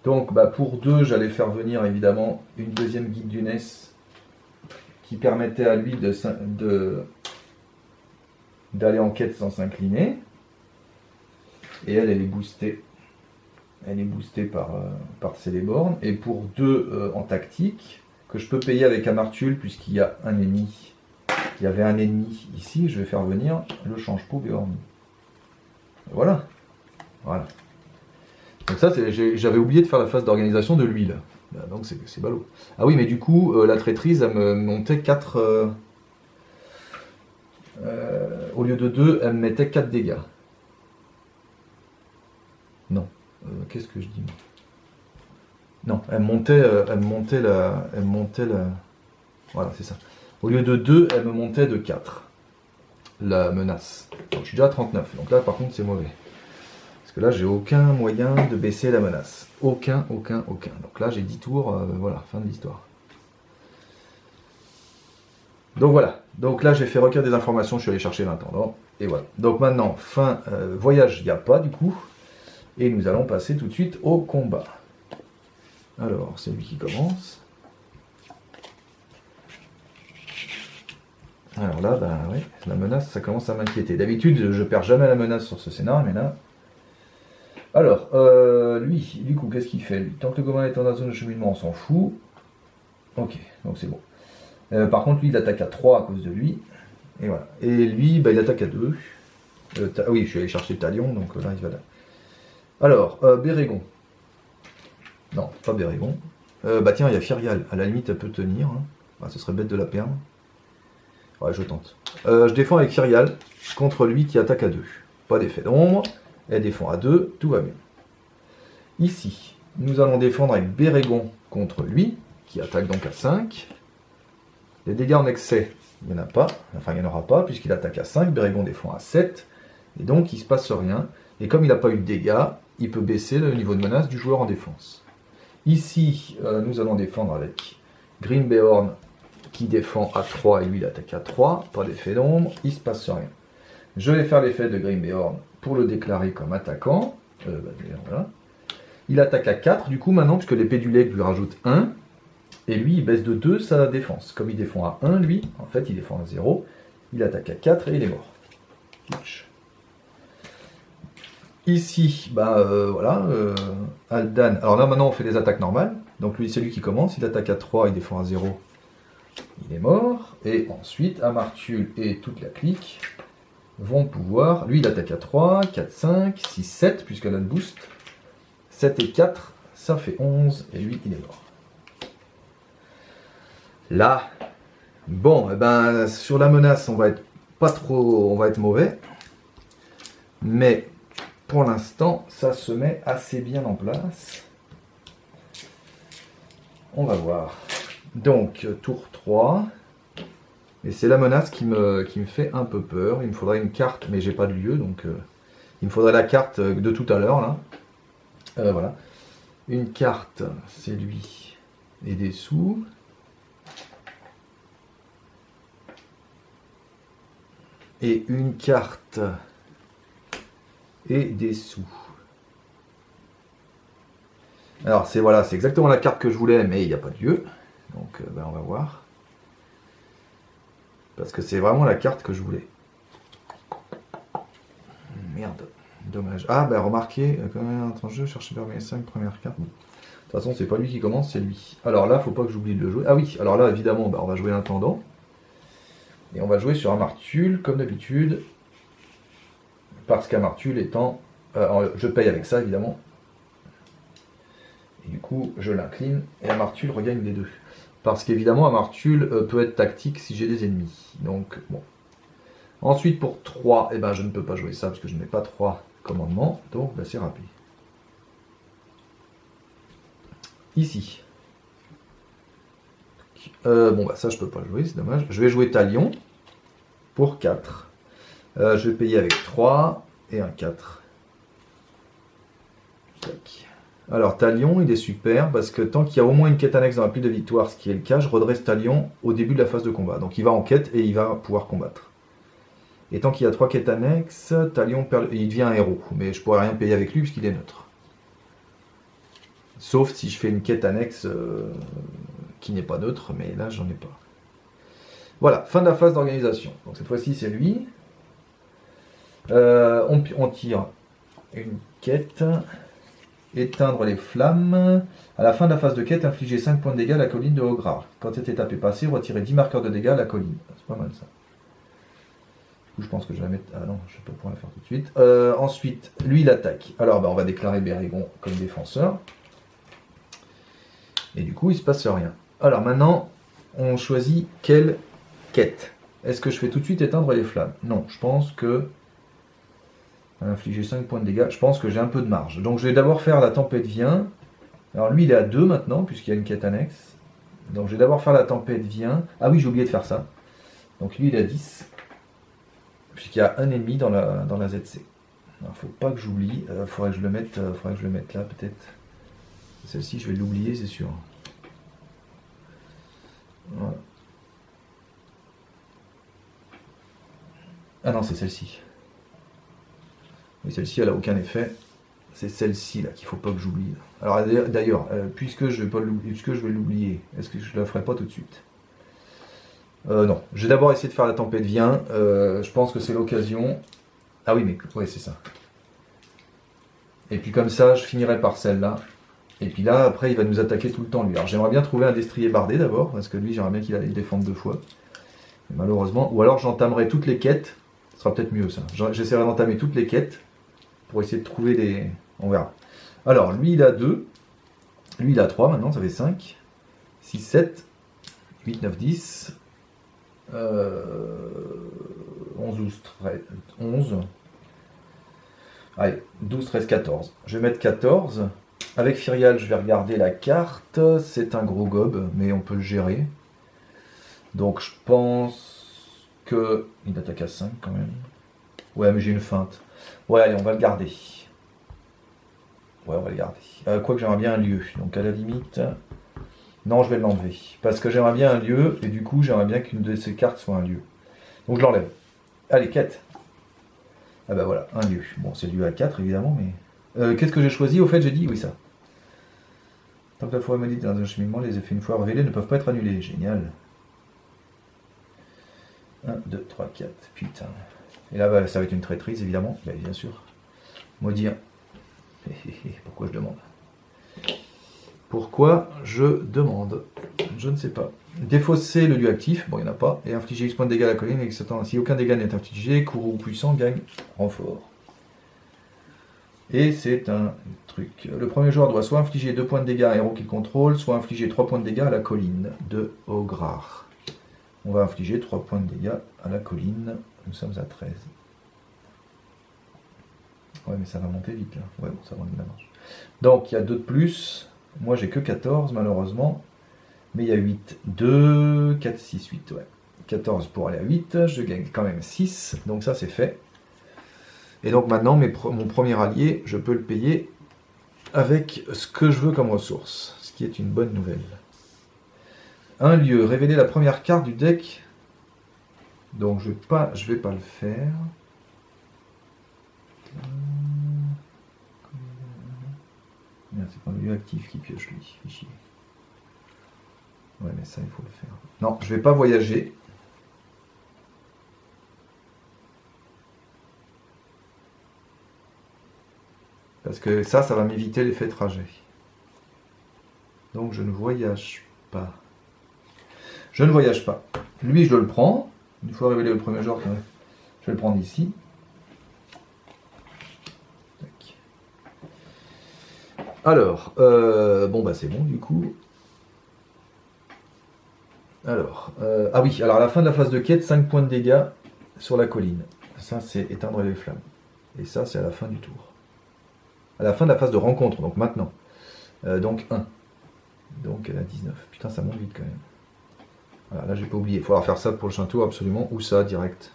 Donc, bah pour 2, j'allais faire venir, évidemment, une deuxième guide du NES qui permettait à lui d'aller en quête sans s'incliner. Et elle est boostée. Elle est boostée par Celeborn. Et pour 2 en tactique, que je peux payer avec Amartul, puisqu'il y a un ennemi. Il y avait un ennemi ici, je vais faire venir le change-pot Beorn. Voilà. Voilà. Donc ça, j'avais oublié de faire la phase d'organisation de lui, là. Donc c'est ballot. Ah oui, mais du coup, la traîtrise, elle me montait 4... au lieu de 2, elle me mettait 4 dégâts. Non. Qu'est-ce que je dis, moi? Non, elle montait la... Voilà, c'est ça. Au lieu de 2, elle me montait de 4. La menace. Donc je suis déjà à 39. Donc là, par contre, c'est mauvais. Parce que là, j'ai aucun moyen de baisser la menace. Aucun. Donc là, j'ai 10 tours. Voilà, fin de l'histoire. Donc voilà. Donc là, j'ai fait recueillir des informations. Je suis allé chercher l'intendant. Et voilà. Donc maintenant, fin voyage, il n'y a pas du coup. Et nous allons passer tout de suite au combat. Alors, c'est lui qui commence. Alors là, bah oui, la menace, ça commence à m'inquiéter. D'habitude, je perds jamais la menace sur ce scénario, mais là, Alors, lui, du coup, qu'est-ce qu'il fait lui? Tant que le gobelin est dans la zone de cheminement, on s'en fout. Ok, donc c'est bon. Par contre, lui, il attaque à 3 à cause de lui. Et voilà. Et lui, bah, il attaque à 2. Oui, je suis allé chercher Talion, donc là, il va là. Alors, Bérégon. Non, pas Bérégon. Bah tiens, il y a Fyrial. À la limite, elle peut tenir. Hein. Bah, ce serait bête de la perdre. Ouais, je tente. Je défends avec Fyrial contre lui qui attaque à 2. Pas d'effet d'ombre. Elle défend à 2. Tout va bien. Ici, nous allons défendre avec Bérégon contre lui, qui attaque donc à 5. Les dégâts en excès, il n'y en a pas. Enfin, il n'y en aura pas, puisqu'il attaque à 5. Bérégon défend à 7. Et donc, il ne se passe rien. Et comme il n'a pas eu de dégâts, il peut baisser le niveau de menace du joueur en défense. Ici, nous allons défendre avec Grimbeorn qui défend à 3 et lui il attaque à 3. Pas d'effet d'ombre, il ne se passe rien. Je vais faire l'effet de Grimbeorn pour le déclarer comme attaquant. Voilà. Il attaque à 4 du coup maintenant, puisque l'épée du legs lui rajoute 1. Et lui, il baisse de 2 sa défense. Comme il défend à 1, lui, en fait, il défend à 0. Il attaque à 4 et il est mort. Ici, voilà, Aldan. Alors là, maintenant, on fait des attaques normales. Donc lui, c'est lui qui commence. Il attaque à 3, il défend à 0. Il est mort. Et ensuite, Amartul et toute la clique vont pouvoir... Lui, il attaque à 3, 4, 5, 6, 7, puisqu'elle a le boost. 7 et 4, ça fait 11. Et lui, il est mort. Là, bon, sur la menace, on va être mauvais. Mais pour l'instant, ça se met assez bien en place. On va voir. Donc, tour 3. Et c'est la menace qui me fait un peu peur. Il me faudrait une carte, mais j'ai pas de lieu, donc il me faudrait la carte de tout à l'heure, là. Voilà. Une carte, c'est lui. Et des sous. Et une carte et des sous. Alors c'est exactement la carte que je voulais, mais il n'y a pas de lieu. Donc on va voir. Parce que c'est vraiment la carte que je voulais. Merde, dommage. Ah remarquez, quand même un jeu, cherchez vers mes 5 premières cartes. Bon. De toute façon, c'est pas lui qui commence, c'est lui. Alors là, faut pas que j'oublie de le jouer. Ah oui, alors là, évidemment, on va jouer l'intendant. Et on va jouer sur Amartul, comme d'habitude. Parce qu'Amartul étant... je paye avec ça, évidemment. Et du coup, je l'incline. Et Amartul regagne les 2. Parce qu'évidemment, Amartul peut être tactique si j'ai des ennemis. Donc, bon. Ensuite, pour 3, je ne peux pas jouer ça, parce que je n'ai pas 3 commandements. Donc, c'est rapide. Ici. Ça, je peux pas jouer, c'est dommage. Je vais jouer Talion. Pour 4. Je vais payer avec 3 et un 4. Tac. Alors Talion, il est super parce que tant qu'il y a au moins une quête annexe dans la pile de victoire, ce qui est le cas, je redresse Talion au début de la phase de combat. Donc il va en quête et il va pouvoir combattre. Et tant qu'il y a 3 quêtes annexes, Talion il devient un héros. Mais je pourrais rien payer avec lui puisqu'il est neutre. Sauf si je fais une quête annexe qui n'est pas neutre, mais là j'en ai pas. Voilà, fin de la phase d'organisation. Donc cette fois-ci c'est lui. On tire une quête. Éteindre les flammes. À la fin de la phase de quête, infliger 5 points de dégâts à la colline de Ograr. Quand cette étape est passée, retirez 10 marqueurs de dégâts à la colline. C'est pas mal ça. Du coup, je pense que je vais la mettre... Ah non, je vais pas pouvoir la faire tout de suite. Ensuite, lui, il attaque. Alors, on va déclarer Bérégon comme défenseur. Et du coup, il se passe rien. Alors maintenant, on choisit quelle quête. Est-ce que je fais tout de suite éteindre les flammes? Non, je pense que... Infliger 5 points de dégâts. Je pense que j'ai un peu de marge. Donc je vais d'abord faire la tempête vient. Alors lui il est à 2 maintenant, puisqu'il y a une quête annexe. Donc je vais d'abord faire la tempête vient. Ah oui, j'ai oublié de faire ça. Donc lui il est à 10. Puisqu'il y a un ennemi dans la ZC. Alors faut pas que j'oublie. Faudrait que je le mette là peut-être. Celle-ci je vais l'oublier, c'est sûr. Voilà. Ah non, c'est celle-ci. Oui, celle-ci, elle n'a aucun effet. C'est celle-ci là qu'il ne faut pas que j'oublie. Alors d'ailleurs, puisque je vais l'oublier, est-ce que je ne la ferai pas tout de suite? Non, je vais d'abord essayer de faire la tempête vient. Je pense que c'est l'occasion. Ah oui, mais ouais, c'est ça. Et puis comme ça, je finirai par celle-là. Et puis là, après, il va nous attaquer tout le temps, lui. Alors j'aimerais bien trouver un destrier bardé d'abord, parce que lui, j'aimerais bien qu'il aille défendre 2 fois. Mais malheureusement, ou alors j'entamerai toutes les quêtes. Ce sera peut-être mieux ça. J'essaierai d'entamer toutes les quêtes pour essayer de trouver des... On verra. Alors, lui, il a 2. Lui, il a 3 maintenant, ça fait 5. 6, 7, 8, 9, 10. 11, 12, 13, 11. Allez, 12, 13, 14. Je vais mettre 14. Avec Firial, je vais regarder la carte. C'est un gros gob, mais on peut le gérer. Donc je pense que... Il attaque à 5 quand même. Ouais, mais j'ai une feinte. Ouais, allez, on va le garder. Ouais, on va le garder. Quoique j'aimerais bien un lieu. Donc à la limite... Non, je vais l'enlever. Parce que j'aimerais bien un lieu, et du coup, j'aimerais bien qu'une de ces cartes soit un lieu. Donc je l'enlève. Allez, quête. Ah bah voilà, un lieu. Bon, c'est le lieu à 4, évidemment, mais... qu'est-ce que j'ai choisi? Au fait, j'ai dit, oui, ça. Tant que la forêt maudite est dans un cheminement, les effets une fois révélés ne peuvent pas être annulés. Génial. 1, 2, 3, 4. Putain. Et là, bah, ça va être une traîtrise, évidemment. Bah, bien sûr. Maudire. Pourquoi je demande? Pourquoi je demande? Je ne sais pas. Défausser le lieu actif. Bon, il n'y en a pas. Et infliger X points de dégâts à la colline. Et si aucun dégât n'est infligé, courroux puissant gagne renfort. Et c'est un truc. Le premier joueur doit soit infliger 2 points de dégâts à un héros qu'il contrôle, soit infliger 3 points de dégâts à la colline de Ograr. On va infliger 3 points de dégâts à la colline. Nous sommes à 13. Ouais, mais ça va monter vite là. Ouais, bon, ça va, la marche. Donc, il y a 2 de plus. Moi, j'ai que 14, malheureusement. Mais il y a 8. 2, 4, 6, 8. Ouais. 14 pour aller à 8. Je gagne quand même 6. Donc, ça, c'est fait. Et donc, maintenant, mon premier allié, je peux le payer avec ce que je veux comme ressource. Ce qui est une bonne nouvelle. Un lieu. Révéler la première carte du deck. Donc, je vais pas le faire. C'est pas le lieu actif qui pioche lui. Fichier. Ouais, mais ça, il faut le faire. Non, je vais pas voyager. Parce que ça va m'éviter l'effet trajet. Donc, je ne voyage pas. Je ne voyage pas. Lui, je le prends. Une fois révélé le premier genre, je vais le prendre ici. Alors, bon bah c'est bon du coup. Alors, ah oui, alors à la fin de la phase de quête, 5 points de dégâts sur la colline. Ça c'est éteindre les flammes. Et ça c'est à la fin du tour. À la fin de la phase de rencontre, donc maintenant. Donc 1. Donc elle a 19. Putain ça monte vite quand même. Voilà, là j'ai pas oublié. Il faudra faire ça pour le prochain tour absolument. Ou ça direct.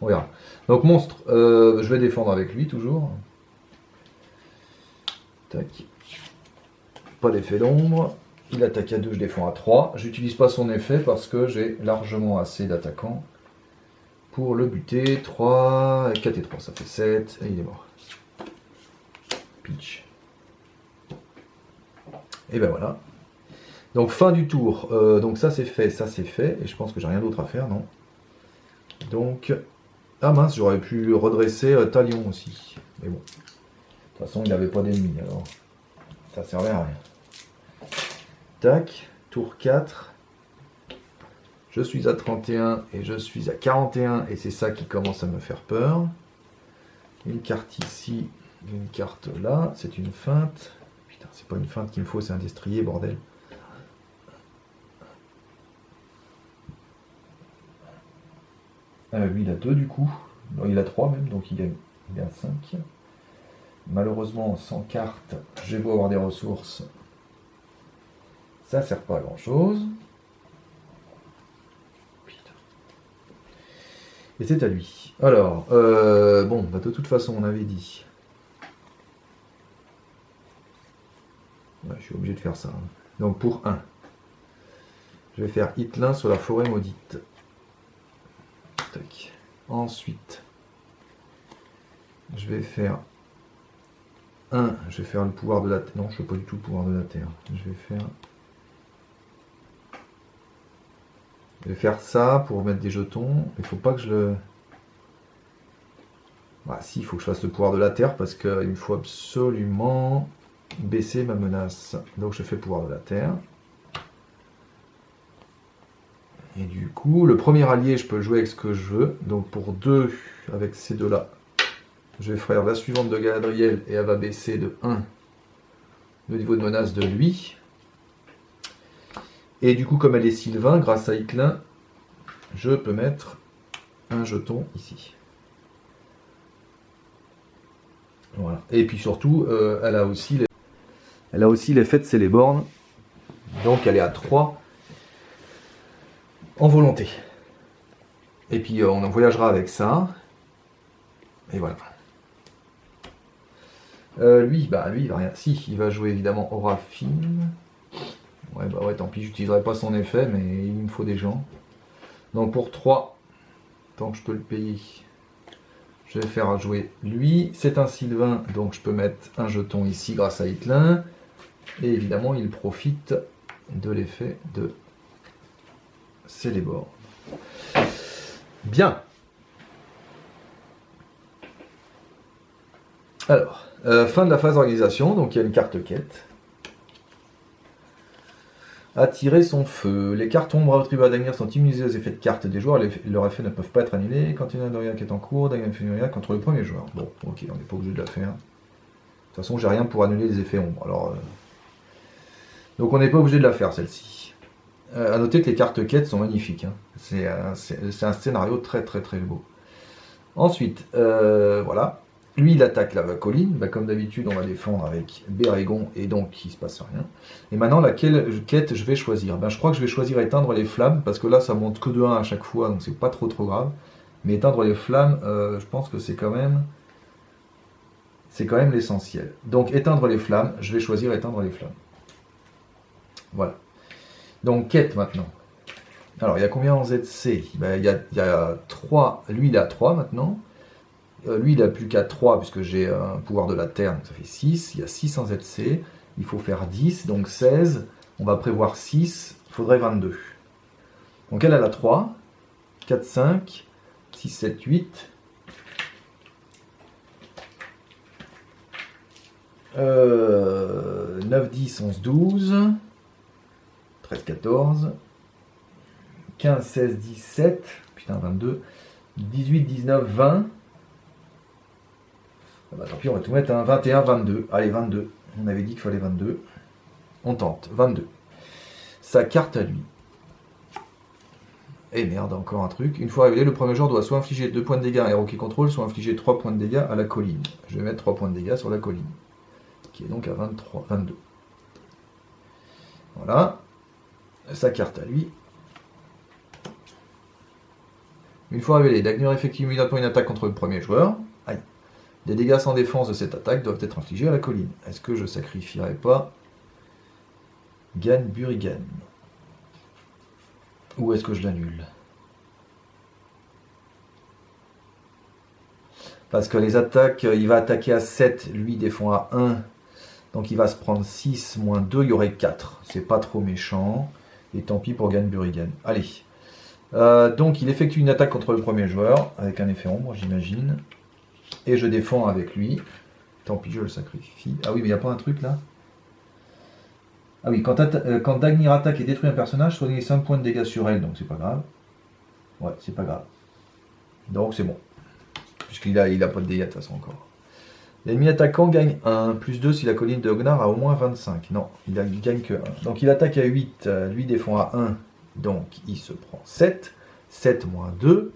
On verra. Donc monstre, je vais défendre avec lui toujours. Tac. Pas d'effet d'ombre. Il attaque à 2, je défends à 3. J'utilise pas son effet parce que j'ai largement assez d'attaquants pour le buter. 3, 4 et 3, ça fait 7. Et il est mort. Pitch. Et ben voilà. Donc fin du tour. Donc ça c'est fait, ça c'est fait. Et je pense que j'ai rien d'autre à faire, non? Donc... Ah mince, j'aurais pu redresser Talion aussi. Mais bon. De toute façon, il n'avait pas d'ennemis, alors ça servait à rien. Tac, tour 4. Je suis à 31 et je suis à 41 et c'est ça qui commence à me faire peur. Une carte ici, une carte là, c'est une feinte. Putain, c'est pas une feinte qu'il me faut, c'est un destrier, bordel. Lui il a 2 du coup, non, il a 3 même, donc il a 5. Malheureusement, sans carte, j'ai beau avoir des ressources, ça sert pas à grand chose. Putain. Et c'est à lui. Alors, bon, bah de toute façon, on avait dit. Ouais, je suis obligé de faire ça. Hein. Donc pour 1, je vais faire Hitlin sur la forêt maudite. Tac. Ensuite, je vais faire 1, je vais faire le pouvoir de la terre. Non, je ne fais pas du tout le pouvoir de la terre. Je vais faire ça pour mettre des jetons. Il ne faut pas que je le... Ah, si, il faut que je fasse le pouvoir de la terre parce qu'il me faut absolument baisser ma menace. Donc je fais pouvoir de la terre. Et du coup, le premier allié, je peux jouer avec ce que je veux. Donc pour 2, avec ces deux-là, je vais faire la suivante de Galadriel et elle va baisser de 1 le niveau de menace de lui. Et du coup, comme elle est Sylvain, grâce à Itlin, je peux mettre un jeton ici. Voilà. Et puis surtout, elle a aussi l'effet de Celeborn. Donc elle est à 3 en volonté. Et puis on en voyagera avec ça. Et voilà. Lui, il va rien. Si, il va jouer évidemment Aura Fine. Ouais, bah ouais, tant pis, j'utiliserai pas son effet, mais il me faut des gens. Donc pour 3, tant que je peux le payer, je vais faire jouer lui. C'est un Sylvain, donc je peux mettre un jeton ici grâce à Itlin. Et évidemment, il profite de l'effet de Celeborn. Bien. Alors, fin de la phase d'organisation, donc il y a une carte quête. Attirer son feu. Les cartes ombres à attributs à Dagnir sont immunisées aux effets de cartes des joueurs. Leurs effets ne peuvent pas être annulés. Quand il y a un qui est en cours, Dagnir fait une rien contre le premier joueur. Bon, ok, on n'est pas obligé de la faire. De toute façon, j'ai rien pour annuler les effets ombres. Alors, donc on n'est pas obligé de la faire, celle-ci. À noter que les cartes quêtes sont magnifiques. Hein. C'est un scénario très très très beau. Ensuite, voilà. Lui, il attaque la colline. Bah, comme d'habitude, on va défendre avec Bérégon et donc il ne se passe rien. Et maintenant, laquelle quête je vais choisir? Ben, je crois que je vais choisir éteindre les flammes parce que là, ça monte que de 1 à chaque fois, donc c'est pas trop grave. Mais éteindre les flammes, je pense que c'est quand même l'essentiel. Donc éteindre les flammes, je vais choisir éteindre les flammes. Voilà. Donc quête maintenant. Alors, il y a combien en ZC? Ben, il y a 3. Lui, il a 3 maintenant. Lui, il n'a plus qu'à 3 puisque j'ai un pouvoir de la terre, donc ça fait 6. Il y a 6 en ZC. Il faut faire 10, donc 16. On va prévoir 6. Il faudrait 22. Donc elle a 3. 4, 5, 6, 7, 8. 9, 10, 11, 12. 13, 14. 15, 16, 17. Putain, 22. 18, 19, 20. Bah, tant pis, on va tout mettre, hein. 21, 22. Allez, 22. On avait dit qu'il fallait 22. On tente. 22. Sa carte à lui. Et merde, encore un truc. Une fois révélé, le premier joueur doit soit infliger 2 points de dégâts à un héros qui contrôle, soit infliger 3 points de dégâts à la colline. Je vais mettre 3 points de dégâts sur la colline. Qui est donc à 23, 22. Voilà. Sa carte à lui. Une fois révélé, Dagnir effectue immédiatement une attaque contre le premier joueur. Aïe. Des dégâts sans défense de cette attaque doivent être infligés à la colline. Est-ce que je sacrifierai pas Gan Burigan? Ou est-ce que je l'annule? Parce que les attaques, il va attaquer à 7, lui défend à 1. Donc il va se prendre 6 moins 2, il y aurait 4. C'est pas trop méchant. Et tant pis pour Gan Burigan. Allez. Donc il effectue une attaque contre le premier joueur, avec un effet ombre, j'imagine. Et je défends avec lui. Tant pis, je le sacrifie. Ah oui, mais il n'y a pas un truc là? Ah oui, quand Dagnir attaque et détruit un personnage, soignez 5 points de dégâts sur elle, donc c'est pas grave. Ouais, c'est pas grave. Donc c'est bon. Puisqu'il a pas de dégâts de toute façon encore. L'ennemi attaquant gagne 1, plus 2 si la colline de Ognar a au moins 25. Non, il gagne que 1. Donc il attaque à 8, lui défend à 1, donc il se prend 7. 7 moins 2.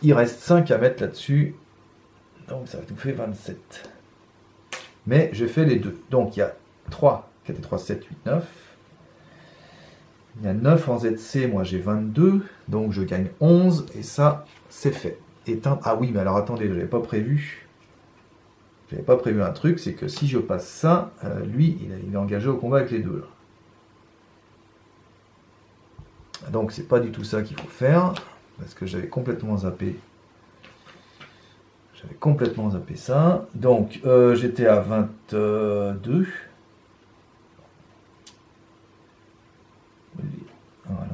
Il reste 5 à mettre là-dessus. Donc ça nous fait 27. Mais je fais les deux. Donc il y a 3, 4 et 3, 7, 8, 9. Il y a 9 en ZC, moi j'ai 22. Donc je gagne 11. Et ça, c'est fait. Éteindre. Ah oui, mais alors attendez, je n'avais pas prévu. J'avais pas prévu un truc, c'est que si je passe ça, lui, il est engagé au combat avec les deux. Là. Donc c'est pas du tout ça qu'il faut faire. Parce que j'avais complètement zappé. J'avais complètement zappé ça. Donc, j'étais à 22. Voilà.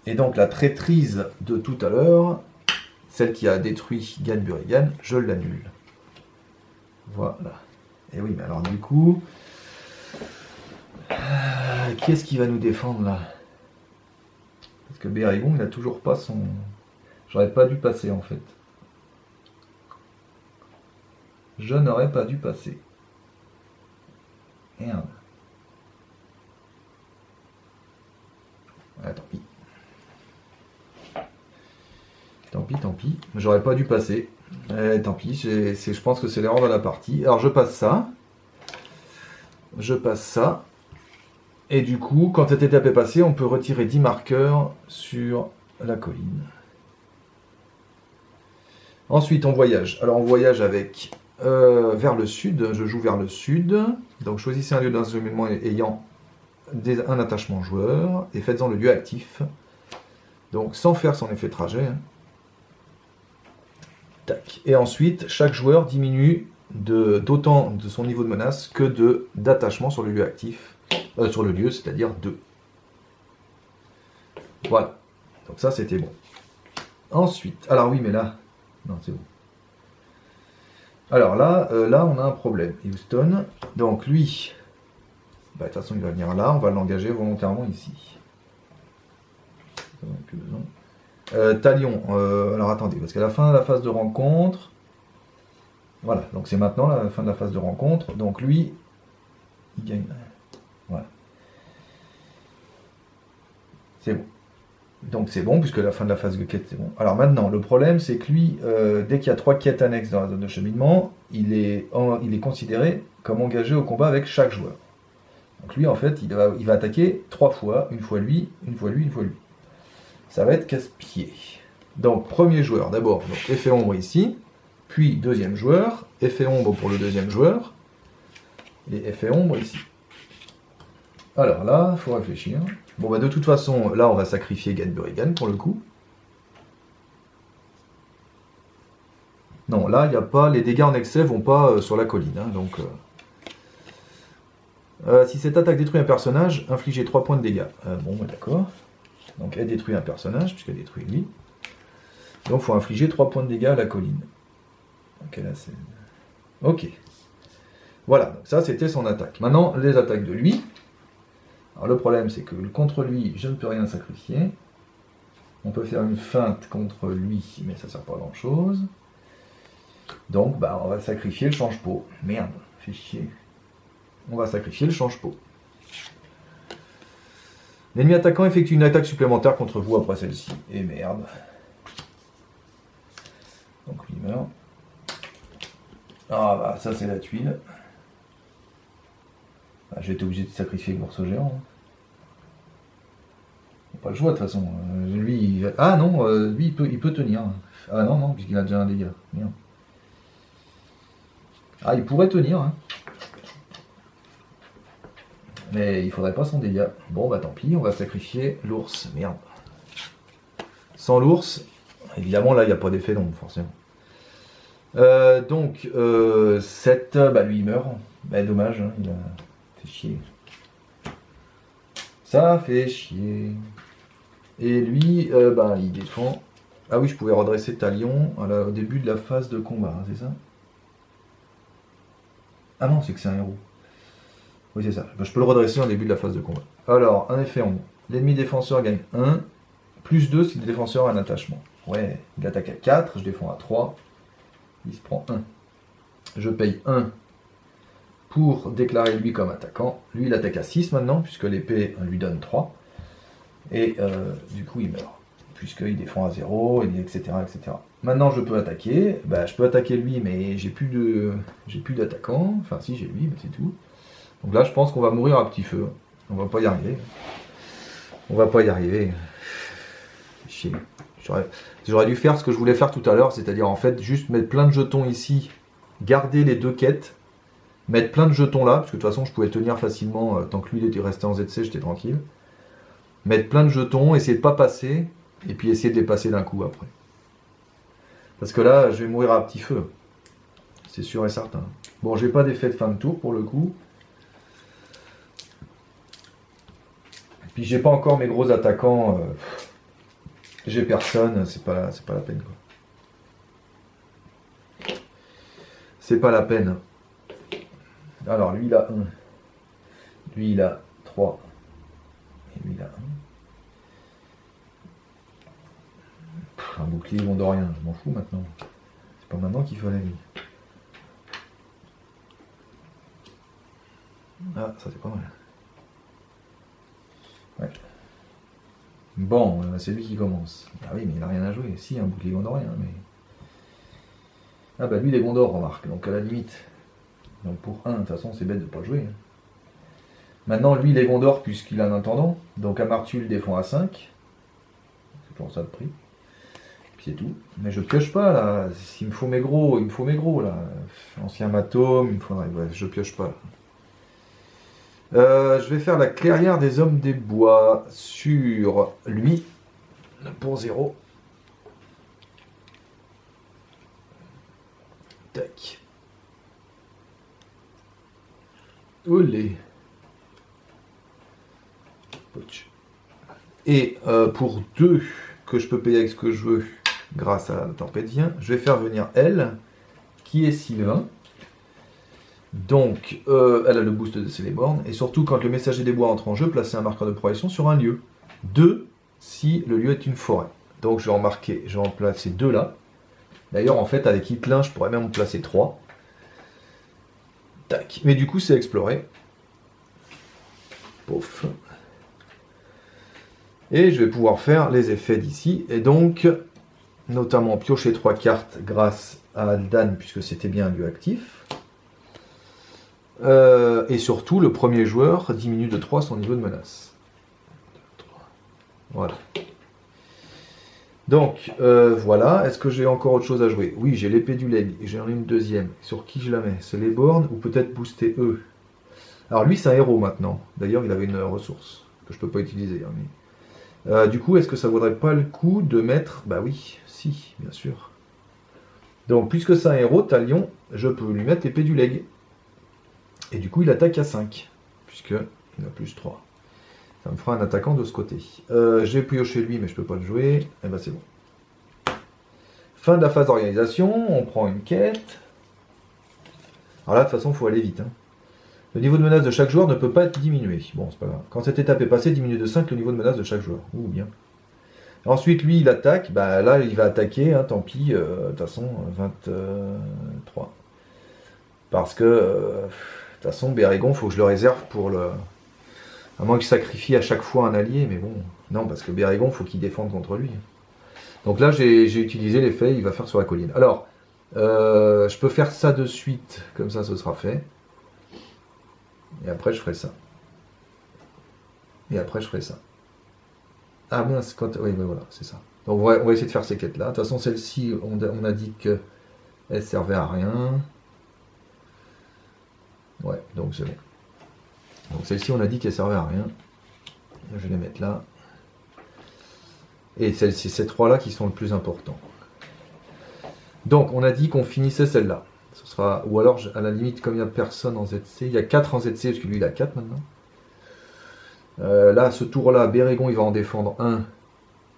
Et donc, la traîtrise de tout à l'heure, celle qui a détruit Gan Burigan, je l'annule. Voilà. Et oui, mais alors du coup... qui est-ce qui va nous défendre là? Parce que Bérégon, il n'a toujours pas son... J'aurais pas dû passer en fait. Je n'aurais pas dû passer. Merde. Ah, tant pis. Tant pis. J'aurais pas dû passer. Tant pis, je pense que c'est l'erreur de la partie. Alors je passe ça. Et du coup, quand cette étape est passée, on peut retirer 10 marqueurs sur la colline. Ensuite, on voyage. Alors, on voyage avec vers le sud. Je joue vers le sud. Donc, choisissez un lieu d'enseignement ayant un attachement joueur et faites-en le lieu actif. Donc, sans faire son effet trajet. Hein. Tac. Et ensuite, chaque joueur diminue d'autant de son niveau de menace que d'attachement sur le lieu actif. Sur le lieu, c'est-à-dire 2. Voilà. Donc ça, c'était bon. Ensuite, alors oui, mais là... Non, c'est bon. Alors là, on a un problème. Houston, donc lui... Bah, de toute façon, il va venir là. On va l'engager volontairement ici. Plus besoin. Talion, alors attendez, parce qu'à la fin de la phase de rencontre... Voilà, donc c'est maintenant la fin de la phase de rencontre. Donc lui, il gagne... Voilà. C'est bon. Donc c'est bon, puisque la fin de la phase de quête, c'est bon. Alors maintenant, le problème, c'est que lui, dès qu'il y a 3 quêtes annexes dans la zone de cheminement, il est considéré comme engagé au combat avec chaque joueur. Donc lui, en fait, il va attaquer 3 fois, une fois lui, une fois lui, une fois lui. Ça va être casse-pied. Donc, premier joueur, d'abord, effet ombre ici, puis deuxième joueur, effet ombre pour le deuxième joueur, et effet ombre ici. Alors là, il faut réfléchir. Bon, bah de toute façon, là, on va sacrifier Gan Burigan pour le coup. Non, là, il n'y a pas... Les dégâts en excès vont pas sur la colline. Hein, donc, si cette attaque détruit un personnage, infligez 3 points de dégâts. Bon, bah, d'accord. Donc, elle détruit un personnage, puisqu'elle détruit lui. Donc, il faut infliger 3 points de dégâts à la colline. Ok, là, c'est... Ok. Voilà, donc ça, c'était son attaque. Maintenant, les attaques de lui... Alors le problème, c'est que contre lui, je ne peux rien sacrifier. On peut faire une feinte contre lui, mais ça ne sert pas à grand chose. Donc, bah, on va sacrifier le change-peau. Merde, fait chier. On va sacrifier le change-peau. L'ennemi attaquant effectue une attaque supplémentaire contre vous après celle-ci. Et merde. Donc lui meurt. Ah bah, ça c'est la tuile. J'ai été obligé de sacrifier l'ours géant. Hein. Pas le choix de toute façon. Lui, ah non, lui il peut tenir. Ah non, puisqu'il a déjà un dégât. Merde. Ah, il pourrait tenir. Hein. Mais il faudrait pas son dégât. Bon bah tant pis, on va sacrifier l'ours. Merde. Sans l'ours, évidemment là il n'y a pas d'effet d'ombre forcément. Donc, 7, bah lui il meurt. Bah dommage, hein, il a fait chier. Ça fait chier. Et lui, bah il défend. Ah oui, je pouvais redresser Talion au début de la phase de combat, hein, c'est ça? Ah non, c'est que c'est un héros. Oui, c'est ça. Bah, je peux le redresser au début de la phase de combat. Alors, un effet ombre. L'ennemi défenseur gagne 1, plus 2 si le défenseur a un attachement. Ouais, il attaque à 4, je défends à 3. Il se prend 1. Je paye 1 pour déclarer lui comme attaquant. Lui, il attaque à 6 maintenant, puisque l'épée lui donne 3. Et du coup, il meurt. Puisqu'il défend à 0, etc., etc. Maintenant, je peux attaquer. Bah, je peux attaquer lui, mais j'ai plus d'attaquant. Enfin, si, j'ai lui, mais c'est tout. Donc là, je pense qu'on va mourir à petit feu. On va pas y arriver. On va pas y arriver. Chier. J'aurais dû faire ce que je voulais faire tout à l'heure, c'est-à-dire en fait juste mettre plein de jetons ici, garder les 2 quêtes, mettre plein de jetons là, parce que de toute façon je pouvais tenir facilement, tant que lui il était resté en ZC, j'étais tranquille. Mettre plein de jetons, essayer de pas passer, et puis essayer de les passer d'un coup après. Parce que là, je vais mourir à petit feu. C'est sûr et certain. Bon, j'ai pas d'effet de fin de tour pour le coup. Et puis j'ai pas encore mes gros attaquants. J'ai personne, c'est pas la peine quoi. c'est pas la peine. Alors lui il a 1. Lui il a 3. Et lui il a 1. Un bouclier gondorien, je m'en fous maintenant. C'est pas maintenant qu'il fallait lui. Ah, ça c'est pas mal. Ouais. Bon, c'est lui qui commence. Ah oui, mais il a rien à jouer. Si, un bouclier gondorien, mais... Ah bah lui il est Gondor, remarque, donc à la limite. Donc pour 1, de toute façon c'est bête de pas le jouer. Hein. Maintenant lui il est Gondor puisqu'il a un intendant, donc Amartul défend à 5. C'est pour ça le prix. Puis c'est tout. Mais je pioche pas là, il me faut mes gros, là. Ancien Matome, il me faudrait... Ouais, je pioche pas là. Je vais faire la clairière des hommes des bois sur lui pour 0. Tac. Olé. Et pour 2 que je peux payer avec ce que je veux grâce à la Tempédien, je vais faire venir elle, qui est Sylvain. Donc, elle a le boost de Celeborn. Et surtout, quand le messager des bois entre en jeu, placer un marqueur de progression sur un lieu. 2, si le lieu est une forêt. Donc, je vais en placer 2 là. D'ailleurs, en fait, avec Hitlin, je pourrais même en placer 3. Tac. Mais du coup, c'est exploré. Pouf. Et je vais pouvoir faire les effets d'ici. Et donc, notamment piocher 3 cartes grâce à Aldan, puisque c'était bien un lieu actif. Et surtout, le premier joueur diminue de 3 son niveau de menace. Voilà. Donc, voilà. Est-ce que j'ai encore autre chose à jouer? Oui, j'ai l'épée du leg. Et j'en ai une deuxième. Sur qui je la mets? C'est les bornes ou peut-être booster eux? Alors lui, c'est un héros maintenant. D'ailleurs, il avait une ressource que je peux pas utiliser. Hein, mais... du coup, est-ce que ça vaudrait pas le coup de mettre... Bah oui, si, bien sûr. Donc, puisque c'est un héros, Talion, je peux lui mettre l'épée du leg. Et du coup, il attaque à 5, puisqu'il a plus 3. Ça me fera un attaquant de ce côté. J'ai pioché lui, mais je peux pas le jouer. Et ben c'est bon. Fin de la phase d'organisation, on prend une quête. Alors là, de toute façon, il faut aller vite. Hein. Le niveau de menace de chaque joueur ne peut pas être diminué. Bon, c'est pas grave. Quand cette étape est passée, diminue de 5 le niveau de menace de chaque joueur. Ouh, bien. Ensuite, lui, il attaque. Bah là, il va attaquer, hein, tant pis. De toute façon, 23. Parce que, de toute façon, Bérégon, il faut que je le réserve pour le... À moins qu'il sacrifie à chaque fois un allié, mais bon, non, parce que Bérégon, il faut qu'il défende contre lui. Donc là, j'ai utilisé l'effet, il va faire sur la colline. Alors, je peux faire ça de suite, comme ça, ce sera fait. Et après, je ferai ça. Et après, je ferai ça. Ah mince, quand... Oui, voilà, c'est ça. Donc on va essayer de faire ces quêtes-là. De toute façon, celle-ci, on a dit qu'elle servait à rien. Ouais, donc c'est bon. Donc celle-ci, on a dit qu'elle servait à rien. Je vais les mettre là. Et c'est ces 3-là qui sont le plus importants. Donc, on a dit qu'on finissait celle-là. Ce sera, ou alors, à la limite, comme il n'y a personne en ZC, il y a 4 en ZC, parce que lui, il a 4 maintenant. Là, ce tour-là, Bérégon, il va en défendre un.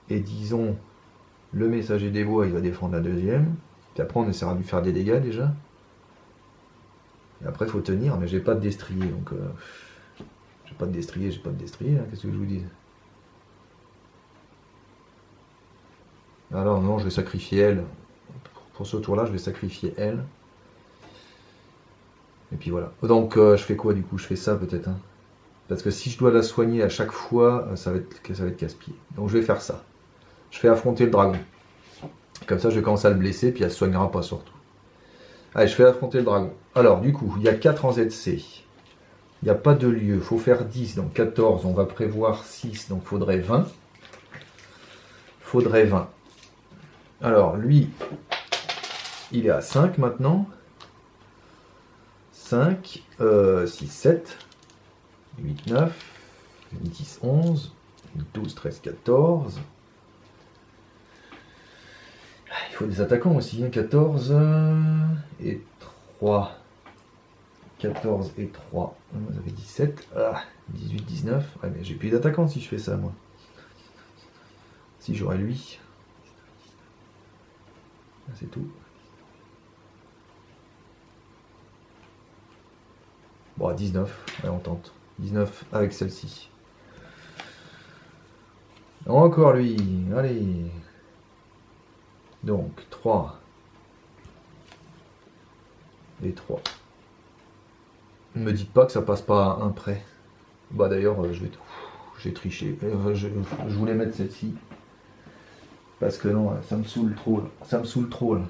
Et disons, le messager des bois, il va défendre la deuxième. Puis après, on essaiera de lui faire des dégâts, déjà. Et après, il faut tenir, mais j'ai pas de destrier, donc... j'ai pas de destrier, hein, qu'est-ce que je vous dis? Alors non, je vais sacrifier elle. Pour ce tour-là, je vais sacrifier elle. Et puis voilà. Donc je fais quoi du coup? Je fais ça peut-être. Hein. Parce que si je dois la soigner à chaque fois, ça va être casse-pied. Donc je vais faire ça. Je fais affronter le dragon. Comme ça, je vais commencer à le blesser, puis elle ne se soignera pas surtout. Allez, je fais affronter le dragon. Alors du coup, il y a 4 en ZC. Il n'y a pas de lieu. Il faut faire 10, donc 14. On va prévoir 6, donc il faudrait 20. Faudrait 20. Alors lui, il est à 5 maintenant. 5, 6, 7, 8, 9, 10, 11, 12, 13, 14. Il faut des attaquants aussi, hein. 14 et 3. 14 et 3. Vous avez 17. 18, 19. Ouais, mais j'ai plus d'attaquants si je fais ça, moi. Si j'aurais lui. C'est tout. Oh, 19, allez, on tente. 19 avec celle-ci. Encore lui, allez. Donc, 3. Et 3. Ne me dites pas que ça passe pas à un près. Bah d'ailleurs, j'ai triché. Je voulais mettre celle-ci. Parce que non, ça me saoule trop. Là. Ça me saoule trop. Là.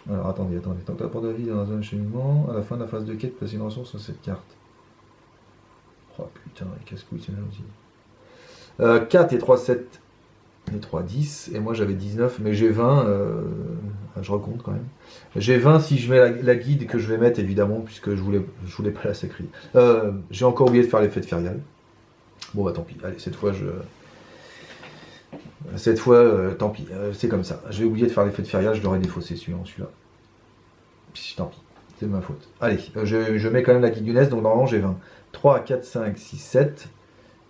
Alors attendez. Tant que la porte de vie dans la zone de cheminement, à la fin de la phase de quête, placez une ressource sur cette carte. Oh putain, casse-couille, c'est là aussi. 4 et 3, 7. Et 3, 10. Et moi j'avais 19, mais j'ai 20. Je recompte quand même. J'ai 20 si je mets la guide que je vais mettre, évidemment, puisque je voulais pas la sacrifier. J'ai encore oublié de faire les fêtes fériales. Bon bah tant pis. Allez, cette fois, tant pis. C'est comme ça. J'ai oublié de faire les fêtes fériales, je l'aurais défaussé celui-là. Tant pis. C'est de ma faute. Allez, je mets quand même la guide du NES, donc normalement j'ai 20. 3, 4, 5, 6, 7.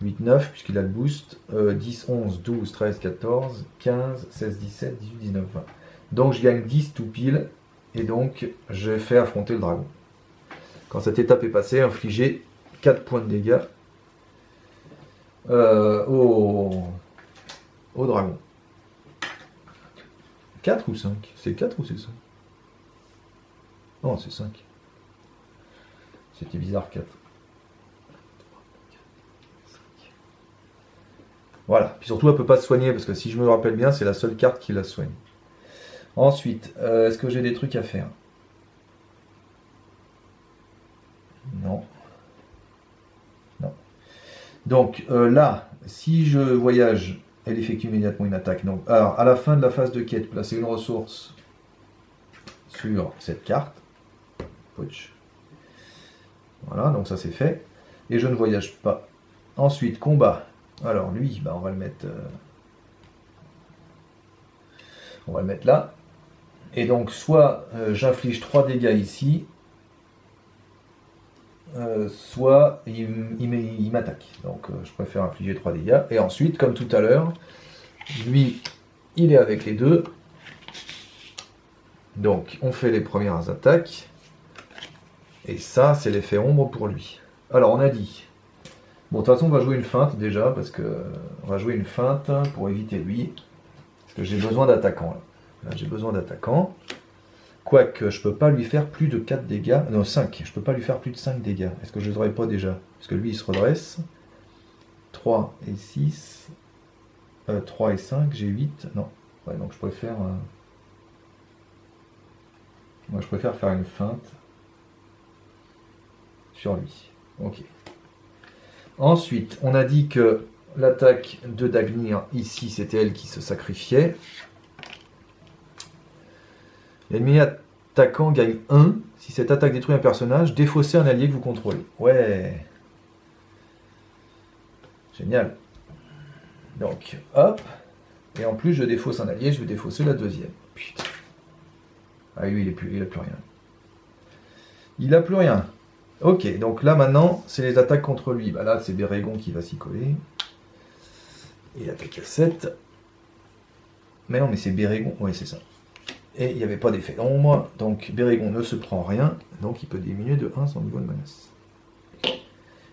8, 9, puisqu'il a le boost, 10, 11, 12, 13, 14, 15, 16, 17, 18, 19, 20. Donc je gagne 10 tout pile, et donc je fais affronter le dragon. Quand cette étape est passée, infliger 4 points de dégâts au dragon. 4 ou 5? C'est 4 ou c'est 5? Non, c'est 5. C'était bizarre, 4. Voilà, puis surtout elle ne peut pas se soigner, parce que si je me rappelle bien, c'est la seule carte qui la soigne. Ensuite, est-ce que j'ai des trucs à faire? Non. Non. Donc là, si je voyage, elle effectue immédiatement une attaque. Donc, alors, à la fin de la phase de quête, placez une ressource sur cette carte. Pouch. Voilà, donc ça c'est fait. Et je ne voyage pas. Ensuite, combat. Alors lui, bah, on va le mettre là. Et donc soit j'inflige 3 dégâts ici, soit il m'attaque. Donc je préfère infliger 3 dégâts. Et ensuite, comme tout à l'heure, lui, il est avec les deux. Donc on fait les premières attaques. Et ça, c'est l'effet ombre pour lui. Alors on a dit... Bon, de toute façon, on va jouer une feinte déjà, parce que on va jouer une feinte pour éviter lui. Parce que j'ai besoin d'attaquants. Là, j'ai besoin d'attaquants. Quoique, je peux pas lui faire plus de 4 dégâts. Non, 5. Je peux pas lui faire plus de 5 dégâts. Est-ce que je ne les aurais pas déjà? Parce que lui, il se redresse. 3 et 6. 3 et 5, j'ai 8. Non. Ouais, donc je préfère... Moi, je préfère faire une feinte sur lui. Ok. Ensuite, on a dit que l'attaque de Dagnir, ici, c'était elle qui se sacrifiait. L'ennemi attaquant gagne 1. Si cette attaque détruit un personnage, défaussez un allié que vous contrôlez. Ouais. Génial. Donc, hop. Et en plus, je défausse un allié, je vais défausser la deuxième. Putain. Ah, lui, il a plus rien. Il a plus rien. Ok, donc là maintenant, c'est les attaques contre lui. Bah là, c'est Bérégon qui va s'y coller. Et attaque à 7. Mais non, mais c'est Bérégon. Oui, c'est ça. Et il n'y avait pas d'effet d'ombre. Donc Bérégon ne se prend rien. Donc il peut diminuer de 1 son niveau de menace.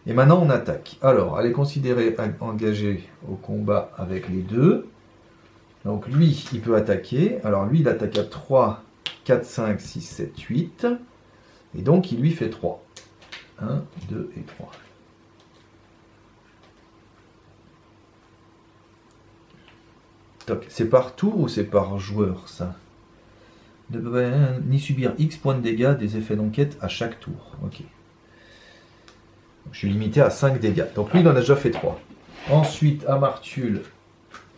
Et maintenant, on attaque. Alors, elle est considérée engagée au combat avec les deux. Donc lui, il peut attaquer. Alors lui, il attaque à 3, 4, 5, 6, 7, 8. Et donc, il lui fait 3. 1, 2 et 3. C'est par tour ou c'est par joueur, ça? Ne peut ni subir X points de dégâts des effets d'enquête à chaque tour. Ok. Je suis limité à 5 dégâts. Donc lui, il en a déjà fait 3. Ensuite, Amartul,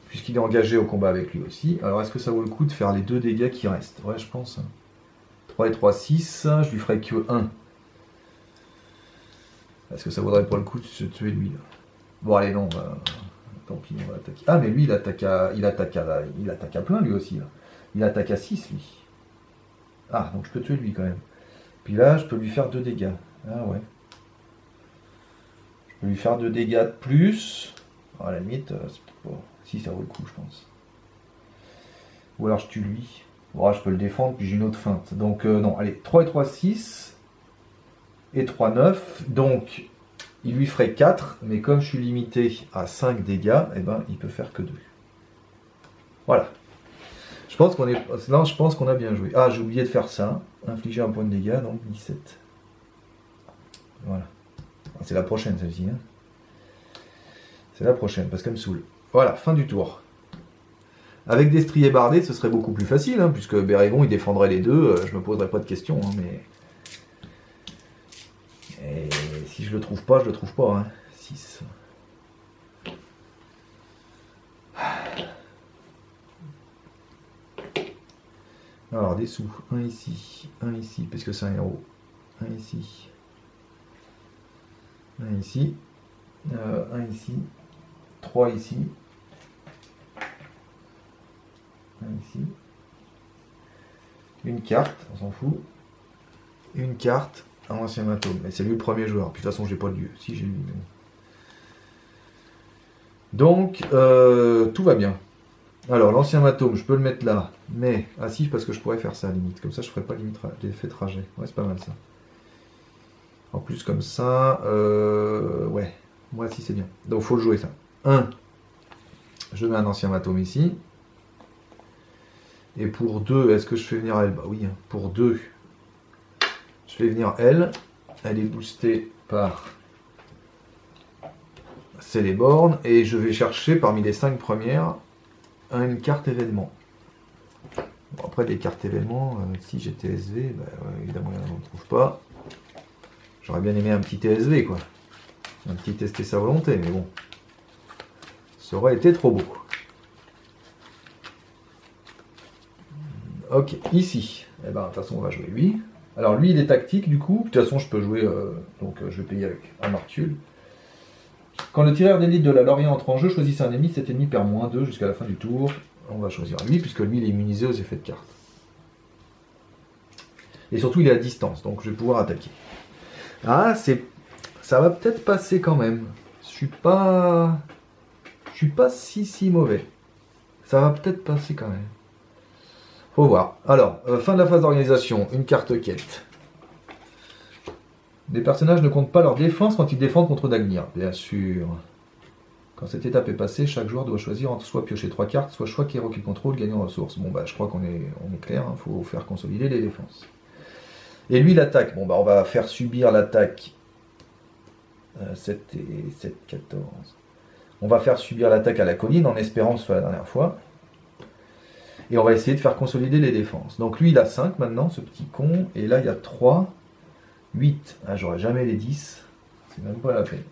puisqu'il est engagé au combat avec lui aussi. Alors, est-ce que ça vaut le coup de faire les 2 dégâts qui restent? Ouais, je pense. 3 et 3, 6. Je lui ferai que 1. Est-ce que ça vaudrait pas le coup de se tuer lui là? Bon allez non, tant pis, on va attaquer. Ah mais lui il attaque à plein lui aussi là. Il attaque à 6 lui. Ah donc je peux tuer lui quand même. Puis là je peux lui faire 2 dégâts. Ah ouais. Je peux lui faire 2 dégâts de plus. À la limite, si ça vaut le coup je pense. Ou alors je tue lui. Bon, je peux le défendre, puis j'ai une autre feinte. Donc non, allez, 3 et 3, 6. Et 3, 9. Donc, il lui ferait 4. Mais comme je suis limité à 5 dégâts, eh ben, il peut faire que 2. Voilà. Je pense qu'on est... Non, je pense qu'on a bien joué. Ah, j'ai oublié de faire ça. Infliger un point de dégâts, donc 17. Voilà. C'est la prochaine, celle-ci. Hein. C'est la prochaine, parce qu'elle me saoule. Voilà, fin du tour. Avec des striés bardés, ce serait beaucoup plus facile, hein, puisque Bérégon, il défendrait les deux. Je me poserais pas de questions, hein, mais... Et si je le trouve pas, je le trouve pas. Hein. 6. Alors, des sous. Un ici, parce que c'est un héros. Un ici. Un ici. Un ici. 3 ici. Un ici. Une carte, on s'en fout. Une carte, un ancien matome. Mais c'est lui le premier joueur. Puis de toute façon, j'ai pas de lieu. Si, j'ai lui. Donc, tout va bien. Alors, l'ancien matome, je peux le mettre là. Mais, ah si, parce que je pourrais faire ça à la limite. Comme ça, je ferais pas limite l'effet trajet. Ouais, c'est pas mal ça. En plus, comme ça, ouais. Moi, si, c'est bien. Donc, faut le jouer ça. 1. Je mets un ancien matome ici. Et pour 2, est-ce que je fais venir elle? Bah oui, hein. Pour 2, je fais venir elle. Elle est boostée par Celeborn. Et je vais chercher parmi les 5 premières une carte événement. Bon, après, des cartes événements, si j'ai TSV, bah, ouais, évidemment, on ne trouve pas. J'aurais bien aimé un petit TSV, quoi. Un petit tester sa volonté, mais bon. Ça aurait été trop beau. Ok, ici. Eh ben, de toute façon, on va jouer lui. Alors, lui, il est tactique, du coup. De toute façon, je peux jouer... donc, je vais payer avec un Martiul. Quand le tireur d'élite de la Lorient entre en jeu, choisissez un ennemi. Cet ennemi perd -2 jusqu'à la fin du tour. On va choisir lui, puisque lui, il est immunisé aux effets de carte. Et surtout, il est à distance, donc je vais pouvoir attaquer. Ah, ça va peut-être passer quand même. Je suis pas si mauvais. Ça va peut-être passer quand même. Faut voir. Alors, fin de la phase d'organisation, une carte quête. Les personnages ne comptent pas leur défense quand ils défendent contre Dagnir, bien sûr. Quand cette étape est passée, chaque joueur doit choisir entre soit piocher 3 cartes, soit choix héros qu'il contrôle, gagnant en ressources. Bon bah je crois qu'on est clair, il faut faire consolider les défenses. Et lui l'attaque, bon bah on va faire subir l'attaque. 7 et 7, 14. On va faire subir l'attaque à la colline en espérant que ce soit la dernière fois. Et on va essayer de faire consolider les défenses. Donc lui il a 5 maintenant, ce petit con, et là il y a 3, 8. Ah, j'aurai jamais les 10, c'est même pas la peine.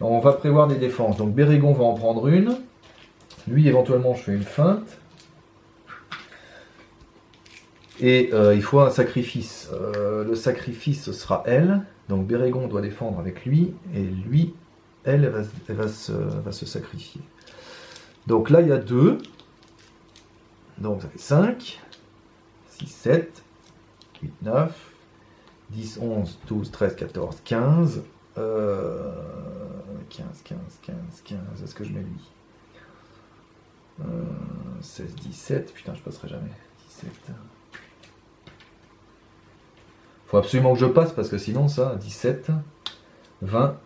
Alors, on va prévoir des défenses. Donc Bérégon va en prendre une. Lui, éventuellement, je fais une feinte. Et il faut un sacrifice. Le sacrifice, ce sera elle. Donc Bérégon doit défendre avec lui. Et lui, elle va se sacrifier. Donc là, il y a 2. Donc ça fait 5, 6, 7, 8, 9, 10, 11, 12, 13, 14, 15. 15. Est-ce que je mets lui 16, 17. Putain, je passerai jamais. 17. Faut absolument que je passe parce que sinon, ça, 17, 20.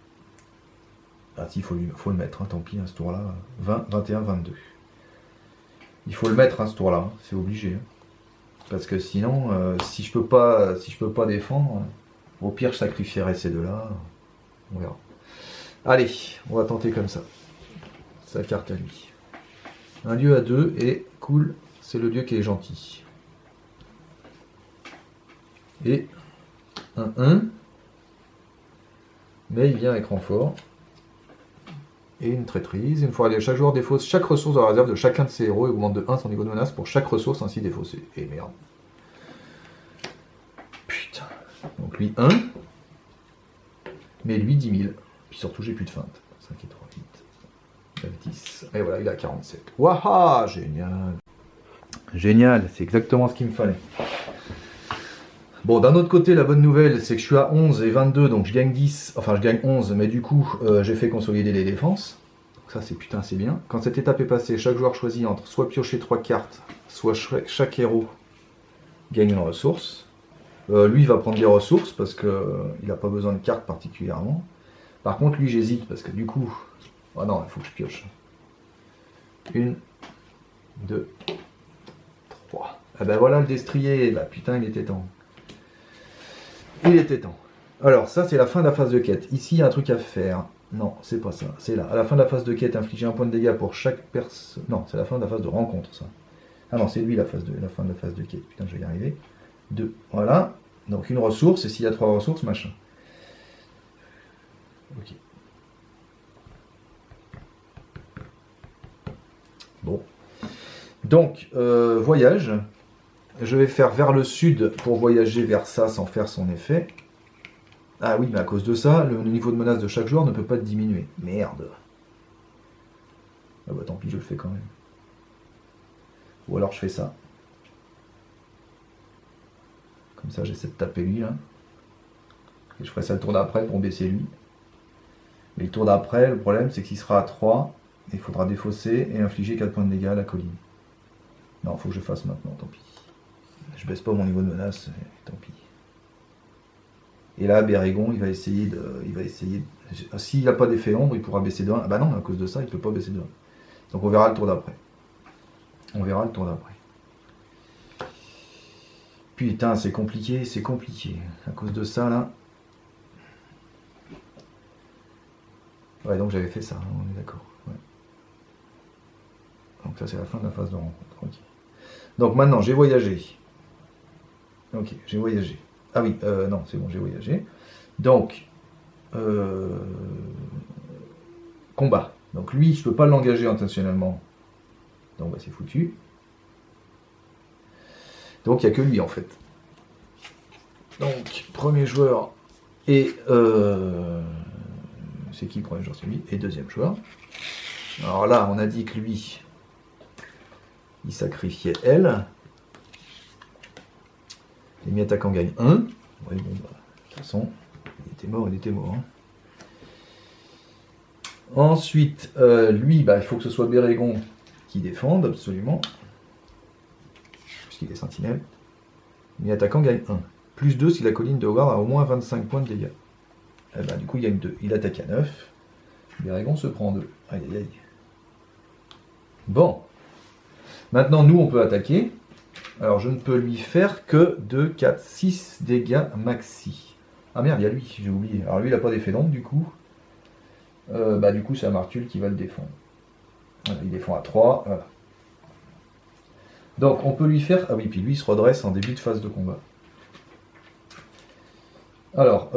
Ah, si, faut le mettre, hein, tant pis, hein, ce tour-là. 20, 21, 22. Il faut le mettre, hein, ce tour-là. Hein, c'est obligé. Hein. Parce que sinon, si je peux pas défendre, au pire, je sacrifierai ces deux-là. On verra. Allez, on va tenter comme ça. Sa carte à lui. Un dieu à 2 et cool, c'est le dieu qui est gentil. Et un 1. Mais il vient avec renfort. Et une traîtrise. Une fois allé, chaque joueur défausse chaque ressource de la réserve de chacun de ses héros et augmente de 1 son niveau de menace pour chaque ressource ainsi défaussée. Et merde. Putain. Donc lui 1. Mais lui 10 000. Puis surtout j'ai plus de feinte. 5 et 3, 8, 9, 10. Et voilà, il a 47. Waouh, génial. Génial, c'est exactement ce qu'il me fallait. Bon, d'un autre côté, la bonne nouvelle, c'est que je suis à 11 et 22, donc je gagne 10. Enfin, je gagne 11, mais du coup, j'ai fait consolider les défenses. Ça c'est putain, c'est bien. Quand cette étape est passée, chaque joueur choisit entre soit piocher 3 cartes, soit chaque héros gagne une ressource. Lui, il va prendre des ressources parce qu'il n'a pas besoin de cartes particulièrement. Par contre, lui, j'hésite parce que du coup... Ah non, il faut que je pioche. 1, 2, 3. Ah ben voilà le destrier. Bah putain, il était temps. Il était temps. Alors, ça, c'est la fin de la phase de quête. Ici, il y a un truc à faire. Non, c'est pas ça. C'est là. À la fin de la phase de quête, infliger un point de dégâts pour chaque personne. Non, c'est la fin de la phase de rencontre, ça. Ah non, c'est lui la fin de la phase de quête. Putain, je vais y arriver. 2. Voilà. Donc, une ressource. Et s'il y a 3 ressources, machin. Ok. Bon. Donc, voyage. Je vais faire vers le sud pour voyager vers ça sans faire son effet. Ah oui, mais à cause de ça, le niveau de menace de chaque joueur ne peut pas diminuer. Merde. Ah bah tant pis, je le fais quand même. Ou alors je fais ça. Comme ça, j'essaie de taper lui, là. Et je ferai ça le tour d'après pour baisser lui. Mais le tour d'après, le problème, c'est qu'il sera à 3. Et il faudra défausser et infliger 4 points de dégâts à la colline. Non, il faut que je fasse maintenant, tant pis. Je baisse pas mon niveau de menace, tant pis. Et là, Bérégon, il va essayer de... S'il n'a pas d'effet ombre, il pourra baisser de 1. Ah bah non, à cause de ça, il ne peut pas baisser de 1. Donc on verra le tour d'après. On verra le tour d'après. Putain, c'est compliqué, c'est compliqué. À cause de ça, là... Ouais, donc j'avais fait ça, hein, on est d'accord. Ouais. Donc ça, c'est la fin de la phase de rencontre. Okay. Donc maintenant, j'ai voyagé. Ok, j'ai voyagé. Ah oui, non, c'est bon, j'ai voyagé. Donc, combat. Donc lui, je ne peux pas l'engager intentionnellement. Donc bah, c'est foutu. Donc il n'y a que lui en fait. Donc, premier joueur et... c'est qui le premier joueur? C'est lui. Et deuxième joueur. Alors là, on a dit que lui, il sacrifiait elle. Les attaquant gagne 1. Oui, bon, bah, de toute façon, il était mort, il était mort. Hein. Ensuite, lui, bah, il faut que ce soit Bérégon qui défende, absolument. Puisqu'il est sentinelle. Les attaquant gagne 1. Plus 2 si la colline de Howard a au moins 25 points de dégâts. Et bah, du coup, il gagne 2. Il attaque à 9. Bérégon se prend 2. Aïe, aïe, aïe. Bon. Maintenant, nous, on peut attaquer. Alors, je ne peux lui faire que 2, 4, 6 dégâts maxi. Ah merde, il y a lui, j'ai oublié. Alors, lui, il n'a pas d'effet d'ombre, du coup. Bah, du coup, c'est Amartul qui va le défendre. Voilà, il défend à 3. Voilà. Donc, on peut lui faire... Ah oui, puis lui, il se redresse en début de phase de combat. Alors,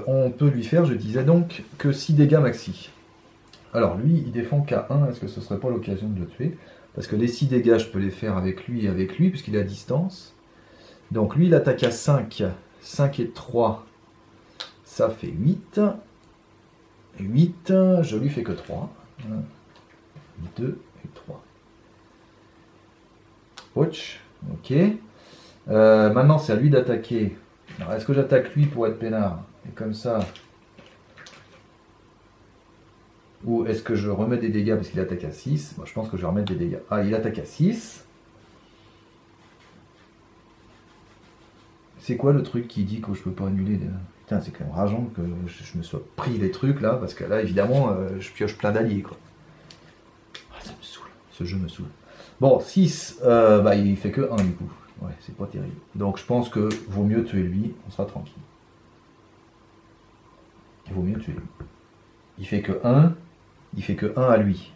on peut lui faire, je disais donc, que 6 dégâts maxi. Alors, lui, il défend qu'à 1. Est-ce que ce serait pas l'occasion de le tuer? Parce que les 6 dégâts, je peux les faire avec lui et avec lui, puisqu'il est à distance. Donc lui, il attaque à 5. 5 et 3, ça fait 8. 8, je lui fais que 3. 1, 2 et 3. Ouch, ok. Maintenant, c'est à lui d'attaquer. Alors, est-ce que j'attaque lui pour être peinard? Et comme ça... Ou est-ce que je remets des dégâts parce qu'il attaque à 6? Moi, je pense que je vais remettre des dégâts. Ah, il attaque à 6. C'est quoi le truc qui dit que je peux pas annuler Putain, c'est quand même rageant que je me sois pris les trucs là, parce que là, évidemment, je pioche plein d'alliés, quoi. Ah, ça me saoule. Ce jeu me saoule. Bon, 6, bah, il fait que 1 du coup. Ouais, c'est pas terrible. Donc, je pense que vaut mieux tuer lui, on sera tranquille. Il vaut mieux tuer lui. Il fait que 1. Il fait que 1 à lui.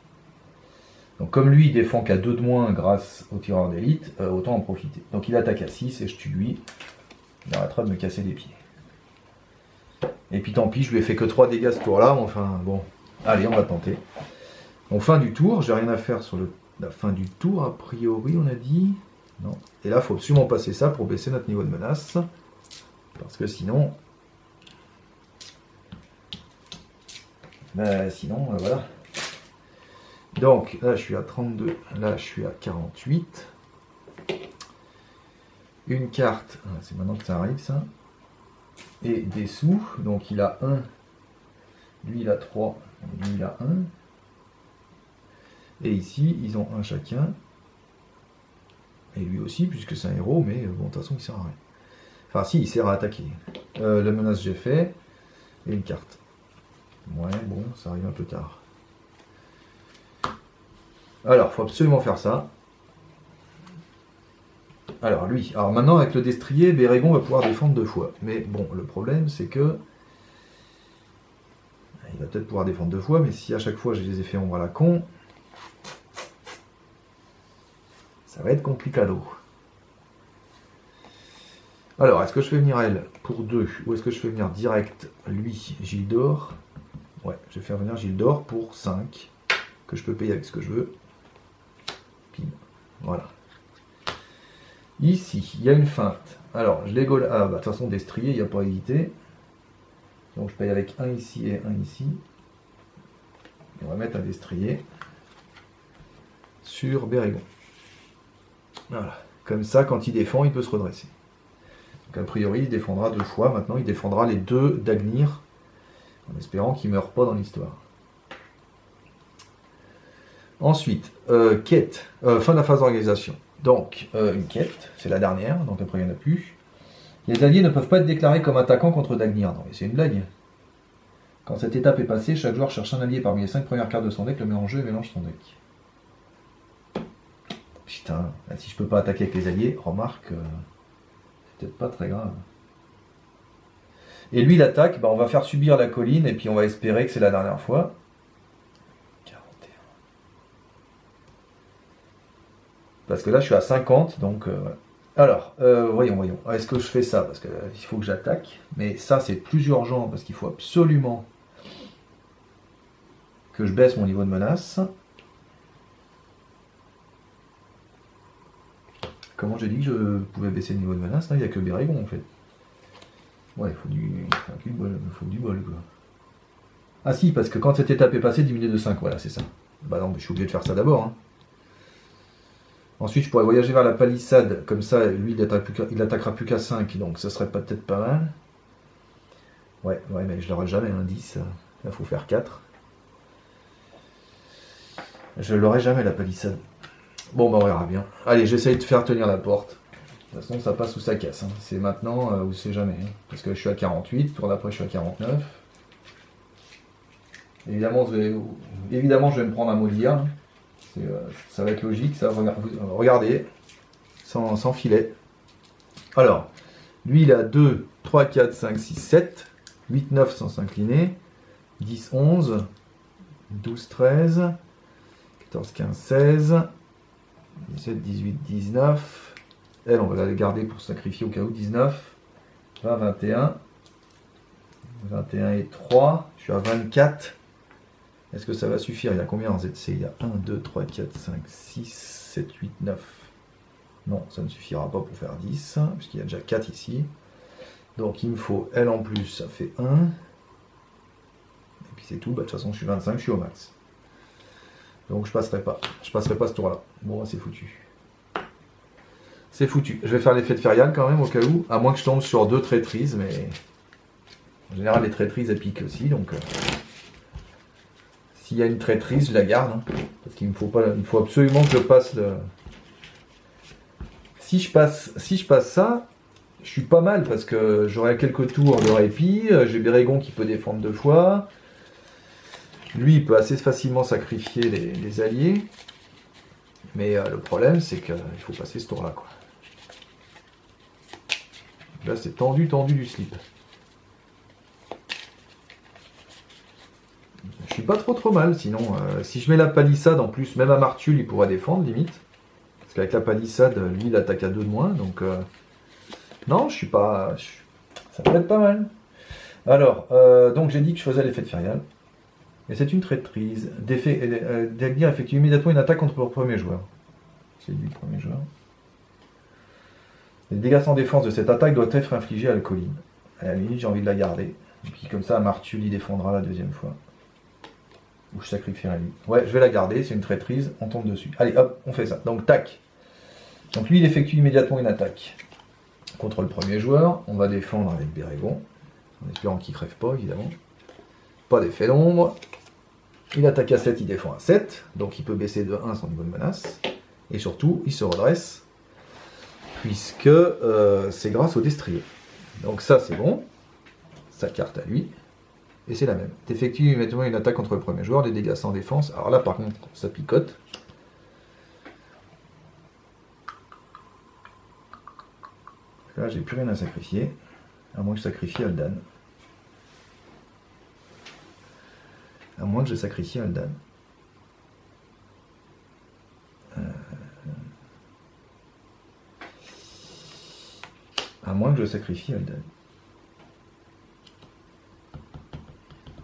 Donc comme lui il défend qu'à 2 de moins grâce au tireur d'élite, autant en profiter. Donc il attaque à 6 et je tue lui. Il arrêtera de me casser les pieds. Et puis tant pis, je lui ai fait que 3 dégâts ce tour-là. Enfin bon, allez, on va tenter. Donc fin du tour, j'ai rien à faire sur la fin du tour, a priori on a dit. Non. Et là, il faut absolument passer ça pour baisser notre niveau de menace. Parce que sinon... voilà. Donc là je suis à 32, là je suis à 48. Une carte, c'est maintenant que ça arrive ça. Et des sous, donc il a 1, lui il a 3, lui il a 1. Et ici, ils ont un chacun. Et lui aussi, puisque c'est un héros, mais bon, de toute façon, il sert à rien. Enfin, si, il sert à attaquer. La menace, j'ai fait. Et une carte. Ouais, bon, ça arrive un peu tard. Alors, il faut absolument faire ça. Alors, lui. Alors, maintenant, avec le destrier, Bérégon va pouvoir défendre 2 fois. Mais bon, le problème, c'est que... Il va peut-être pouvoir défendre 2 fois, mais si à chaque fois j'ai des effets ombre à la con, ça va être complicado. Alors, est-ce que je fais venir elle pour 2 ou est-ce que je fais venir direct lui, Gildor? Ouais, je vais faire venir Gildor pour 5, que je peux payer avec ce que je veux. Pim. Voilà. Ici, il y a une feinte. Alors, je l'égole. Ah, bah, de toute façon, destrier, il n'y a pas à hésiter. Donc, je paye avec 1 ici et 1 ici. Et on va mettre un destrier sur Bérégon. Voilà. Comme ça, quand il défend, il peut se redresser. Donc, a priori, il défendra 2 fois. Maintenant, il défendra les 2 d'Agnir, en espérant qu'il ne meure pas dans l'histoire. Ensuite, quête. Fin de la phase d'organisation. Donc, une quête, c'est la dernière, donc après il n'y en a plus. Les alliés ne peuvent pas être déclarés comme attaquants contre Dagnir. Non, mais c'est une blague. Quand cette étape est passée, chaque joueur cherche un allié parmi les 5 premières cartes de son deck, le met en jeu et mélange son deck. Putain, si je peux pas attaquer avec les alliés, remarque, c'est peut-être pas très grave. Et lui, il attaque, bah, on va faire subir la colline et puis on va espérer que c'est la dernière fois. 41. Parce que là, je suis à 50, donc... voilà. Alors, voyons. Est-ce que je fais ça? Parce qu'il faut que j'attaque. Mais ça, c'est plus urgent parce qu'il faut absolument que je baisse mon niveau de menace. Comment j'ai dit que je pouvais baisser le niveau de menace? Il n'y a que Bérégon en fait. Ouais, il faut du bol quoi. Ah si, parce que quand cette étape est passée, diminuer de 5, voilà, c'est ça. Bah non, mais je suis obligé de faire ça d'abord. Hein. Ensuite, je pourrais voyager vers la palissade, comme ça, lui, il attaquera plus qu'à 5, donc ça serait peut-être pas mal. Ouais, mais je l'aurai jamais, un 10. Là, il faut faire 4. Je l'aurai jamais, la palissade. Bon, bah on verra bien. Allez, j'essaye de faire tenir la porte. De toute façon, ça passe ou ça casse. Hein. C'est maintenant ou c'est jamais. Hein. Parce que je suis à 48, tour d'après, je suis à 49. Évidemment, je vais me prendre un Molia. Hein. Ça va être logique, ça. Regardez, sans filet. Alors, lui, il a 2, 3, 4, 5, 6, 7, 8, 9 sans s'incliner, 10, 11, 12, 13, 14, 15, 16, 17, 18, 19. Elle, on va la garder pour sacrifier au cas où. 19, 20, 21, 21 et 3. Je suis à 24. Est-ce que ça va suffire? Il y a combien en ZC? Il y a 1, 2, 3, 4, 5, 6, 7, 8, 9. Non, ça ne suffira pas pour faire 10, puisqu'il y a déjà 4 ici. Donc il me faut elle en plus, ça fait 1. Et puis c'est tout, bah, de toute façon je suis 25, je suis au max. Donc je passerai pas. Je passerai pas ce tour-là. Bon, c'est foutu. C'est foutu. Je vais faire l'effet de férial quand même au cas où, à moins que je tombe sur 2 traîtrises, mais en général les traîtrises elles piquent aussi, donc s'il y a une traîtrise, je la garde, hein, parce qu'il me faut pas, il faut absolument que je passe le. Si je passe ça, je suis pas mal parce que j'aurai quelques tours de répit. J'ai Bérégon qui peut défendre 2 fois. Lui, il peut assez facilement sacrifier les alliés. Mais le problème, c'est qu'il faut passer ce tour-là, quoi. Là, c'est tendu du slip. Je suis pas trop mal, sinon. Si je mets la palissade, en plus, même à Martul, il pourra défendre, limite. Parce qu'avec la palissade, lui, il attaque à 2 de moins, donc... Non, je suis pas... Ça peut être pas mal. Alors, donc j'ai dit que je faisais l'effet de férial. Et c'est une traîtrise. Dagnir effectue immédiatement une attaque contre le premier joueur. C'est lui le premier joueur. Les dégâts sans défense de cette attaque doivent être infligés à la colline. À la limite, j'ai envie de la garder. Et puis comme ça, Martul, il défendra la 2e fois. Ou je sacrifierai lui. Ouais, je vais la garder, c'est une traîtrise, on tombe dessus. Allez, hop, on fait ça. Donc, tac. Donc lui, il effectue immédiatement une attaque contre le premier joueur. On va défendre avec Bérégon, en espérant qu'il crève pas, évidemment. Pas d'effet d'ombre. Il attaque à 7, il défend à 7, donc il peut baisser de 1 son niveau de menace. Et surtout, il se redresse, puisque c'est grâce au destrier. Donc ça, c'est bon. Sa carte à lui. Et c'est la même. T'effectues immédiatement une attaque contre le premier joueur, des dégâts sans défense. Alors là, par contre, ça picote. Là, j'ai plus rien à sacrifier. À moins que je sacrifie Aldan. À moins que je sacrifie Aldan. À moins que je sacrifie Aldan.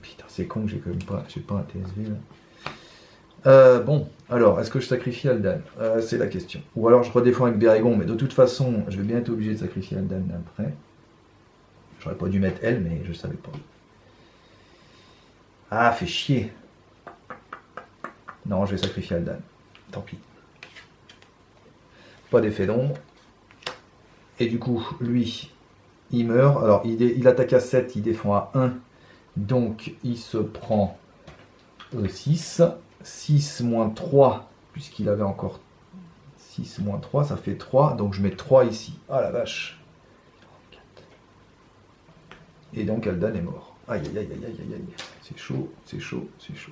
Putain, c'est con que j'ai quand même pas, j'ai pas un TSV là. Bon, alors, est-ce que je sacrifie Aldan? C'est la question. Ou alors je redéfends avec Bérégon, mais de toute façon, je vais bien être obligé de sacrifier Aldan après. J'aurais pas dû mettre elle, mais je savais pas. Ah, fait chier. Non, je vais sacrifier Aldan. Tant pis. Pas d'effet d'ombre. Et du coup, lui, il meurt. Alors, il attaque à 7, il défend à 1. Donc, il se prend 6. 6 moins 3, puisqu'il avait encore 6 moins 3, ça fait 3. Donc, je mets 3 ici. Ah la vache. Et donc, Aldan est mort. Aïe, aïe, aïe, aïe, aïe, aïe. C'est chaud, c'est chaud, c'est chaud.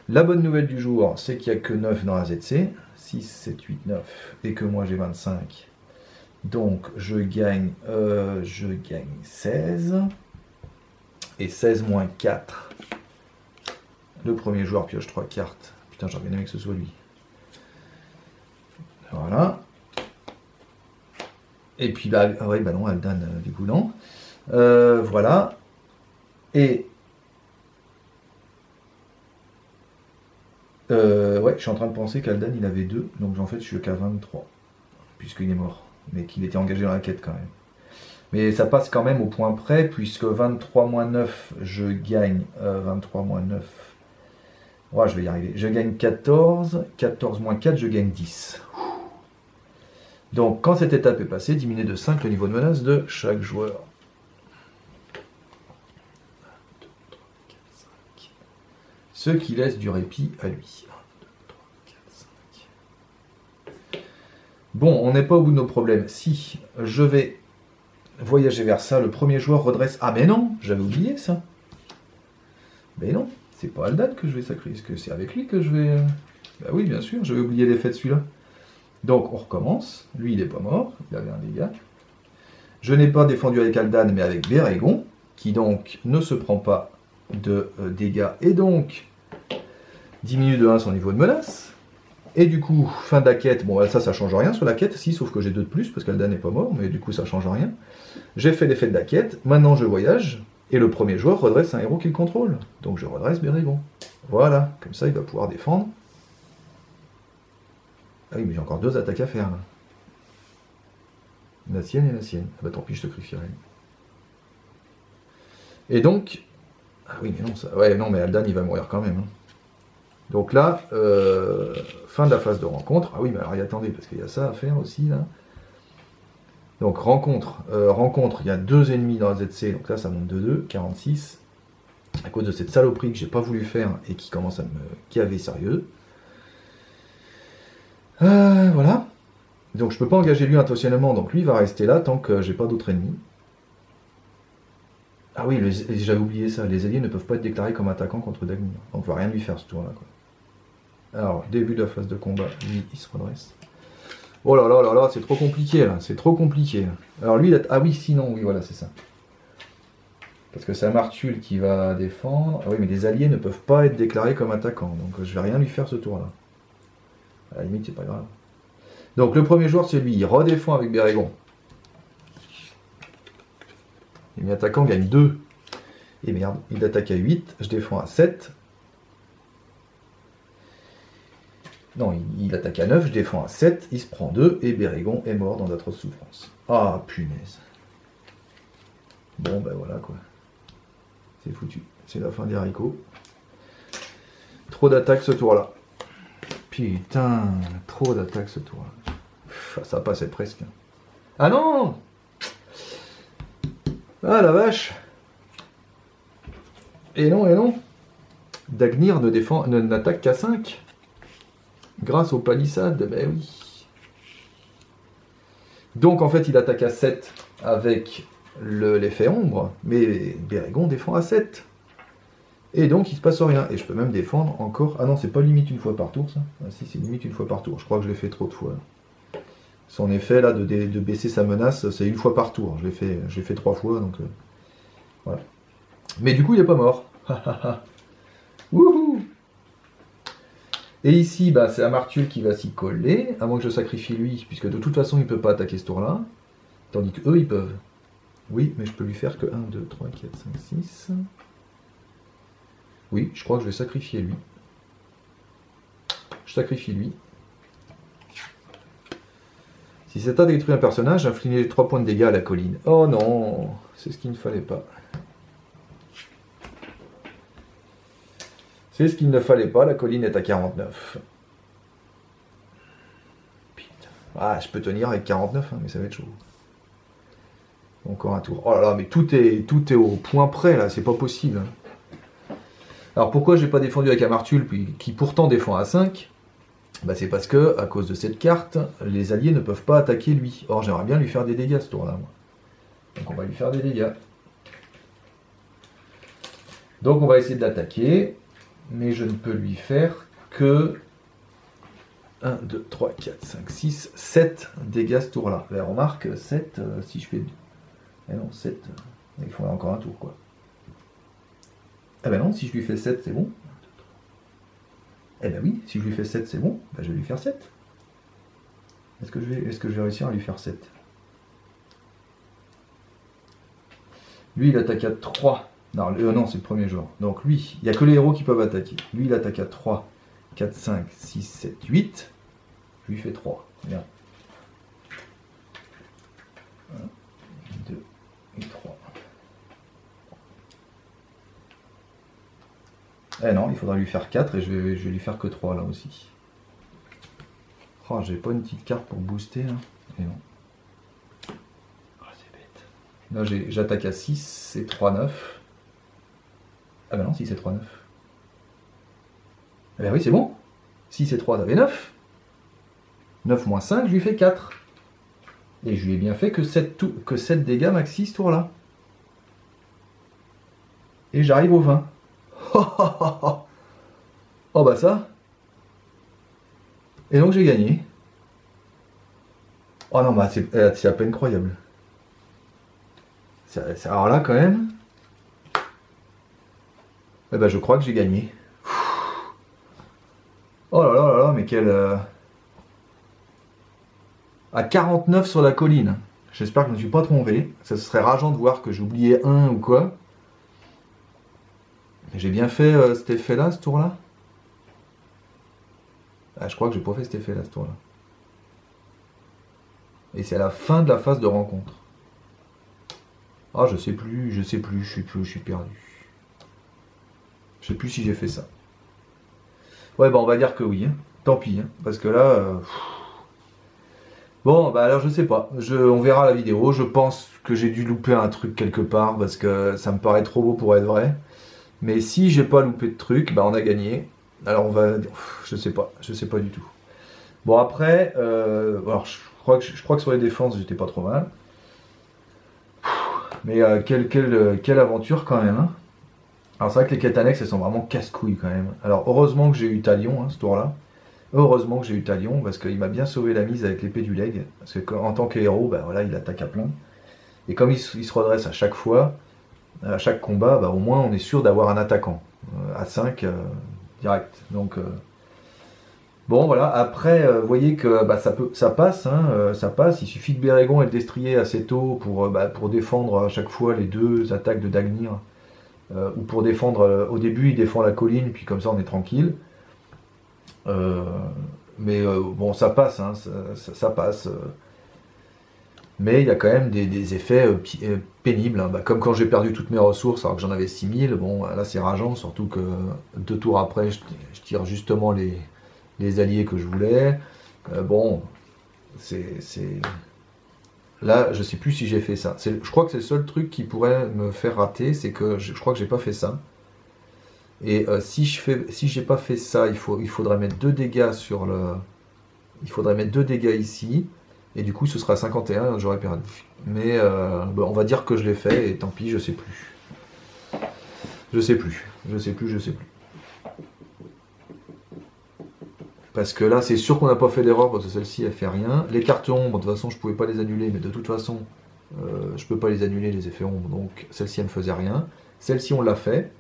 La bonne nouvelle du jour, c'est qu'il n'y a que 9 dans la ZC. 6, 7, 8, 9. Et que moi, j'ai 25. Donc, je gagne 16. Et 16 moins 4. Le premier joueur pioche 3 cartes. Putain, j'aurais bien aimé que ce soit lui. Voilà. Et puis, bah, ouais, bah non, Aldan, du coup, non. Voilà. Et... ouais, je suis en train de penser qu'Aldan, il avait 2. Donc, en fait, je suis qu'à 23. Puisqu'il est mort. Mais qu'il était engagé dans la quête, quand même. Mais ça passe quand même au point près, puisque 23 moins 9, je gagne 23 moins 9. Ouais, je vais y arriver. Je gagne 14. 14 moins 4, je gagne 10. Donc, quand cette étape est passée, diminuer de 5 le niveau de menace de chaque joueur. 1, 2, 3, 4, 5. Ce qui laisse du répit à lui. 1, 2, 3, 4, 5. Bon, on n'est pas au bout de nos problèmes. Si je vais voyager vers ça, le premier joueur redresse... Ah mais non, j'avais oublié ça. Mais non, c'est pas Aldan que je vais sacrifier, est-ce que c'est avec lui que je vais... Bah oui, bien sûr, j'avais oublié l'effet de celui-là. Donc on recommence, lui il n'est pas mort, il avait un dégât. Je n'ai pas défendu avec Aldan, mais avec Bérégon, qui donc ne se prend pas de dégâts, et donc diminue de 1 son niveau de menace. Et du coup, fin de la quête, bon ça change rien sur la quête, si, sauf que j'ai 2 de plus, parce qu'Aldan n'est pas mort, mais du coup ça change rien. J'ai fait l'effet de la quête, maintenant je voyage, et le premier joueur redresse un héros qu'il contrôle. Donc je redresse Bérégon. Voilà, comme ça il va pouvoir défendre. Ah oui, mais j'ai encore 2 attaques à faire là. La sienne et la sienne. Ah bah tant pis, je sacrifierai. Et donc... Ah oui, mais non, ça... Ouais, non, mais Aldan il va mourir quand même. Hein. Donc là, fin de la phase de rencontre. Ah oui, mais alors attendez, parce qu'il y a ça à faire aussi là. Donc rencontre, il y a 2 ennemis dans la ZC, donc là ça monte de 2, 46. À cause de cette saloperie que j'ai pas voulu faire et qui commence à me caver sérieux. Voilà. Donc je peux pas engager lui intentionnellement, donc lui il va rester là tant que j'ai pas d'autres ennemis. Ah oui, j'avais oublié ça, les alliés ne peuvent pas être déclarés comme attaquants contre Dagnir. Donc on va rien lui faire ce tour-là. Alors, début de la phase de combat, lui il se redresse. Oh là là là là, c'est trop compliqué là, c'est trop compliqué. Alors lui, ah oui, sinon, oui, voilà, c'est ça. Parce que c'est Amartul qui va défendre. Ah oui, mais les alliés ne peuvent pas être déclarés comme attaquants, donc je vais rien lui faire ce tour-là. À la limite, c'est pas grave. Donc le premier joueur, c'est lui, il redéfend avec Bérégon. Et mes attaquants gagnent 2. Et merde, il attaque à 8, je défends à 7. Non, il attaque à 9, je défends à 7, il se prend 2, et Bérégon est mort dans d'atroces souffrances. Ah, punaise. Bon, ben voilà, quoi. C'est foutu. C'est la fin des haricots. Trop d'attaques ce tour-là. Putain, trop d'attaques ce tour-là. Ça passait presque. Ah non! Ah la vache! Et non, et non! Dagnir n'attaque qu'à 5. Grâce aux palissades, ben oui. Donc en fait il attaque à 7 avec l'effet ombre, mais Bérégon défend à 7. Et donc il se passe rien. Et je peux même défendre encore... Ah non, c'est pas limite une fois par tour ça. Ah si, c'est limite une fois par tour. Je crois que je l'ai fait trop de fois. Son effet là de baisser sa menace, c'est une fois par tour. Je l'ai fait 3 fois, donc voilà. Mais du coup il est pas mort. Wouhou. Et ici, bah, c'est Amartul qui va s'y coller, à moins que je sacrifie lui, puisque de toute façon il peut pas attaquer ce tour-là. Tandis que eux ils peuvent. Oui, mais je peux lui faire que 1, 2, 3, 4, 5, 6. Oui, je crois que je vais sacrifier lui. Je sacrifie lui. Si cet tas détruit un personnage, infligez 3 points de dégâts à la colline. Oh non, c'est ce qu'il ne fallait pas. C'est ce qu'il ne fallait pas, la colline est à 49. Putain. Ah, je peux tenir avec 49, hein, mais ça va être chaud. Encore un tour. Oh là là, mais tout est au point près, là, c'est pas possible. Alors pourquoi j'ai pas défendu avec Amartul, qui pourtant défend à 5 ? Bah, c'est parce que, à cause de cette carte, les alliés ne peuvent pas attaquer lui. Or, j'aimerais bien lui faire des dégâts ce tour-là, moi. Donc on va lui faire des dégâts. Donc on va essayer de l'attaquer, mais je ne peux lui faire que 1, 2, 3, 4, 5, 6, 7 dégâts ce tour-là. Là, remarque, 7, si je fais... Eh non, 7, il faudrait encore un tour, quoi. Ah ben non, si je lui fais 7, c'est bon. Eh ben oui, si je lui fais 7, c'est bon. Ben je vais lui faire 7. Est-ce que je vais réussir à lui faire 7? Lui, il attaque à 3. Non, non, c'est le premier joueur. Donc lui, il n'y a que les héros qui peuvent attaquer. Lui, il attaque à 3, 4, 5, 6, 7, 8. Je lui fais 3. Bien. 1, 2 et 3. Eh non, il faudra lui faire 4 et je vais lui faire que 3 là aussi. Oh, j'ai pas une petite carte pour booster là. Et non. Oh, c'est bête. Là, j'attaque à 6 et 3, 9. Ah ben non, 6 et 3, 9. Eh ben oui, c'est bon. 6 et 3, ça fait 9. 9 moins 5, je lui fais 4. Et je lui ai bien fait que 7 dégâts maxi ce tour-là. Et j'arrive au 20. Oh bah ça. Et donc j'ai gagné. Oh non, bah c'est à peine croyable. Alors là, quand même. Eh ben je crois que j'ai gagné. Oh là là là là, mais quel... À 49 sur la colline. J'espère que je ne me suis pas trompé. Ça serait rageant de voir que j'ai oublié 1 ou quoi. J'ai bien fait cet effet-là, ce tour-là. Ah, je crois que j'ai pas fait cet effet-là, ce tour-là. Et c'est à la fin de la phase de rencontre. Ah, je sais plus, je suis perdu. Je sais plus si j'ai fait ça. Ouais, bah on va dire que oui. Hein. Tant pis, hein, parce que là... Bon, bah alors je sais pas. On verra la vidéo. Je pense que j'ai dû louper un truc quelque part, parce que ça me paraît trop beau pour être vrai. Mais si j'ai pas loupé de truc, bah on a gagné. Alors on va... Je sais pas du tout. Bon après, alors je crois que sur les défenses j'étais pas trop mal. Mais quelle aventure quand même. Hein. Alors c'est vrai que les quêtes annexes elles sont vraiment casse-couilles quand même. Alors heureusement que j'ai eu Talion hein, ce tour-là. Heureusement que j'ai eu Talion parce qu'il m'a bien sauvé la mise avec l'épée du leg. Parce qu'en tant que héros, bah voilà, il attaque à plein. Et comme il se redresse à chaque fois, à chaque combat, bah, au moins on est sûr d'avoir un attaquant. À 5 direct. Donc bon voilà, après vous voyez que bah, ça passe, hein, ça passe. Il suffit de Bérégon et de Destrier assez tôt pour défendre à chaque fois les 2 attaques de Dagnir. Ou pour défendre, au début il défend la colline, puis comme ça on est tranquille. Mais bon ça passe, hein, ça passe. Mais il y a quand même des effets pénibles, hein. Bah, comme quand j'ai perdu toutes mes ressources alors que j'en avais 6000, bon là c'est rageant, surtout que 2 tours après je tire justement les alliés que je voulais. Bon, c'est... Là, je sais plus si j'ai fait ça. Je crois que c'est le seul truc qui pourrait me faire rater, c'est que je crois que j'ai pas fait ça. Et si j'ai pas fait ça, il faudrait mettre 2 dégâts sur le... Il faudrait mettre 2 dégâts ici. Et du coup, ce sera 51, j'aurais perdu. Mais bon, on va dire que je l'ai fait, et tant pis, je sais plus. Je sais plus. Parce que là, c'est sûr qu'on n'a pas fait d'erreur, parce que celle-ci, elle fait rien. Les cartes ombres, de toute façon, je pouvais pas les annuler, mais de toute façon, je peux pas les annuler, les effets ombres, donc celle-ci, elle ne faisait rien. Celle-ci, on l'a fait.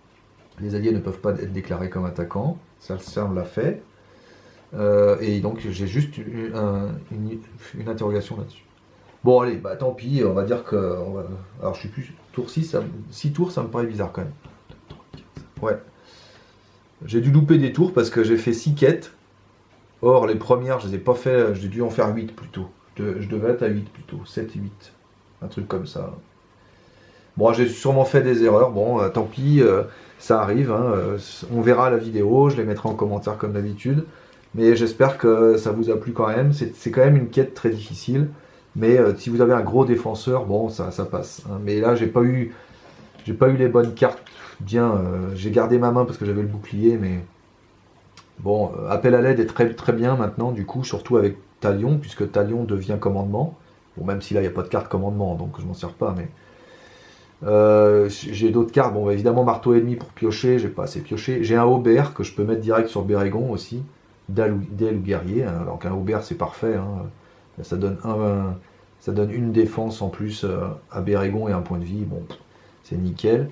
Les alliés ne peuvent pas être déclarés comme attaquants. Ça, on l'a fait. Et donc, j'ai juste une interrogation là-dessus. Bon, allez, bah tant pis, on va dire que... Alors, je suis plus... Tour 6, 6 tours, ça me paraît bizarre quand même. Ouais. J'ai dû louper des tours parce que j'ai fait 6 quêtes. Or, les premières, je les ai pas fait, j'ai dû en faire 8 plutôt. Je devais être à 8 plutôt, 7 et 8. Un truc comme ça. Bon, j'ai sûrement fait des erreurs, bon, tant pis, ça arrive. Hein, on verra la vidéo, je les mettrai en commentaire comme d'habitude. Mais j'espère que ça vous a plu quand même. C'est quand même une quête très difficile. Mais si vous avez un gros défenseur, bon, ça passe. Hein. Mais là, j'ai pas eu les bonnes cartes. Bien, j'ai gardé ma main parce que j'avais le bouclier, mais... Bon, appel à l'aide est très, très bien maintenant, du coup, surtout avec Talion, puisque Talion devient commandement. Bon, même si là, il n'y a pas de carte commandement, donc je m'en sers pas, mais... j'ai d'autres cartes, bon, bah, évidemment, marteau ennemi pour piocher, j'ai pas assez pioché. J'ai un Aubert que je peux mettre direct sur Bérégon aussi, d'Aile ou guerrier, hein, alors qu'un Aubert, c'est parfait, hein. Ça donne une défense en plus à Bérégon et un point de vie, bon, c'est nickel.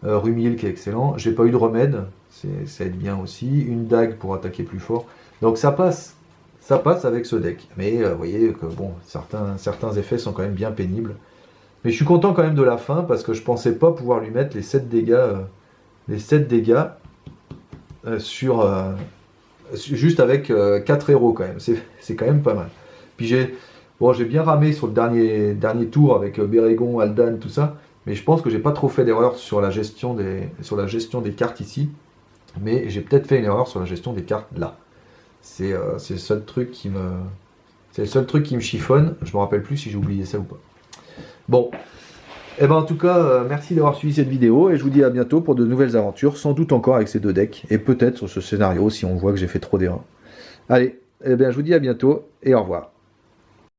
Rumil qui est excellent, j'ai pas eu de remède, ça aide bien aussi, une dague pour attaquer plus fort, donc ça passe avec ce deck, mais vous voyez que bon, certains effets sont quand même bien pénibles, mais je suis content quand même de la fin, parce que je pensais pas pouvoir lui mettre les 7 dégâts, sur juste avec 4 héros quand même, c'est quand même pas mal. Puis j'ai bien ramé sur le dernier tour avec Bérégon, Aldan, tout ça, mais je pense que j'ai pas trop fait d'erreur sur la gestion des cartes ici. Mais j'ai peut-être fait une erreur sur la gestion des cartes là. C'est le seul truc qui me chiffonne. Je me rappelle plus si j'ai oublié ça ou pas. Bon. Et ben en tout cas, merci d'avoir suivi cette vidéo. Et je vous dis à bientôt pour de nouvelles aventures. Sans doute encore avec ces 2 decks. Et peut-être sur ce scénario si on voit que j'ai fait trop d'erreurs. Allez. Eh bien je vous dis à bientôt et au revoir.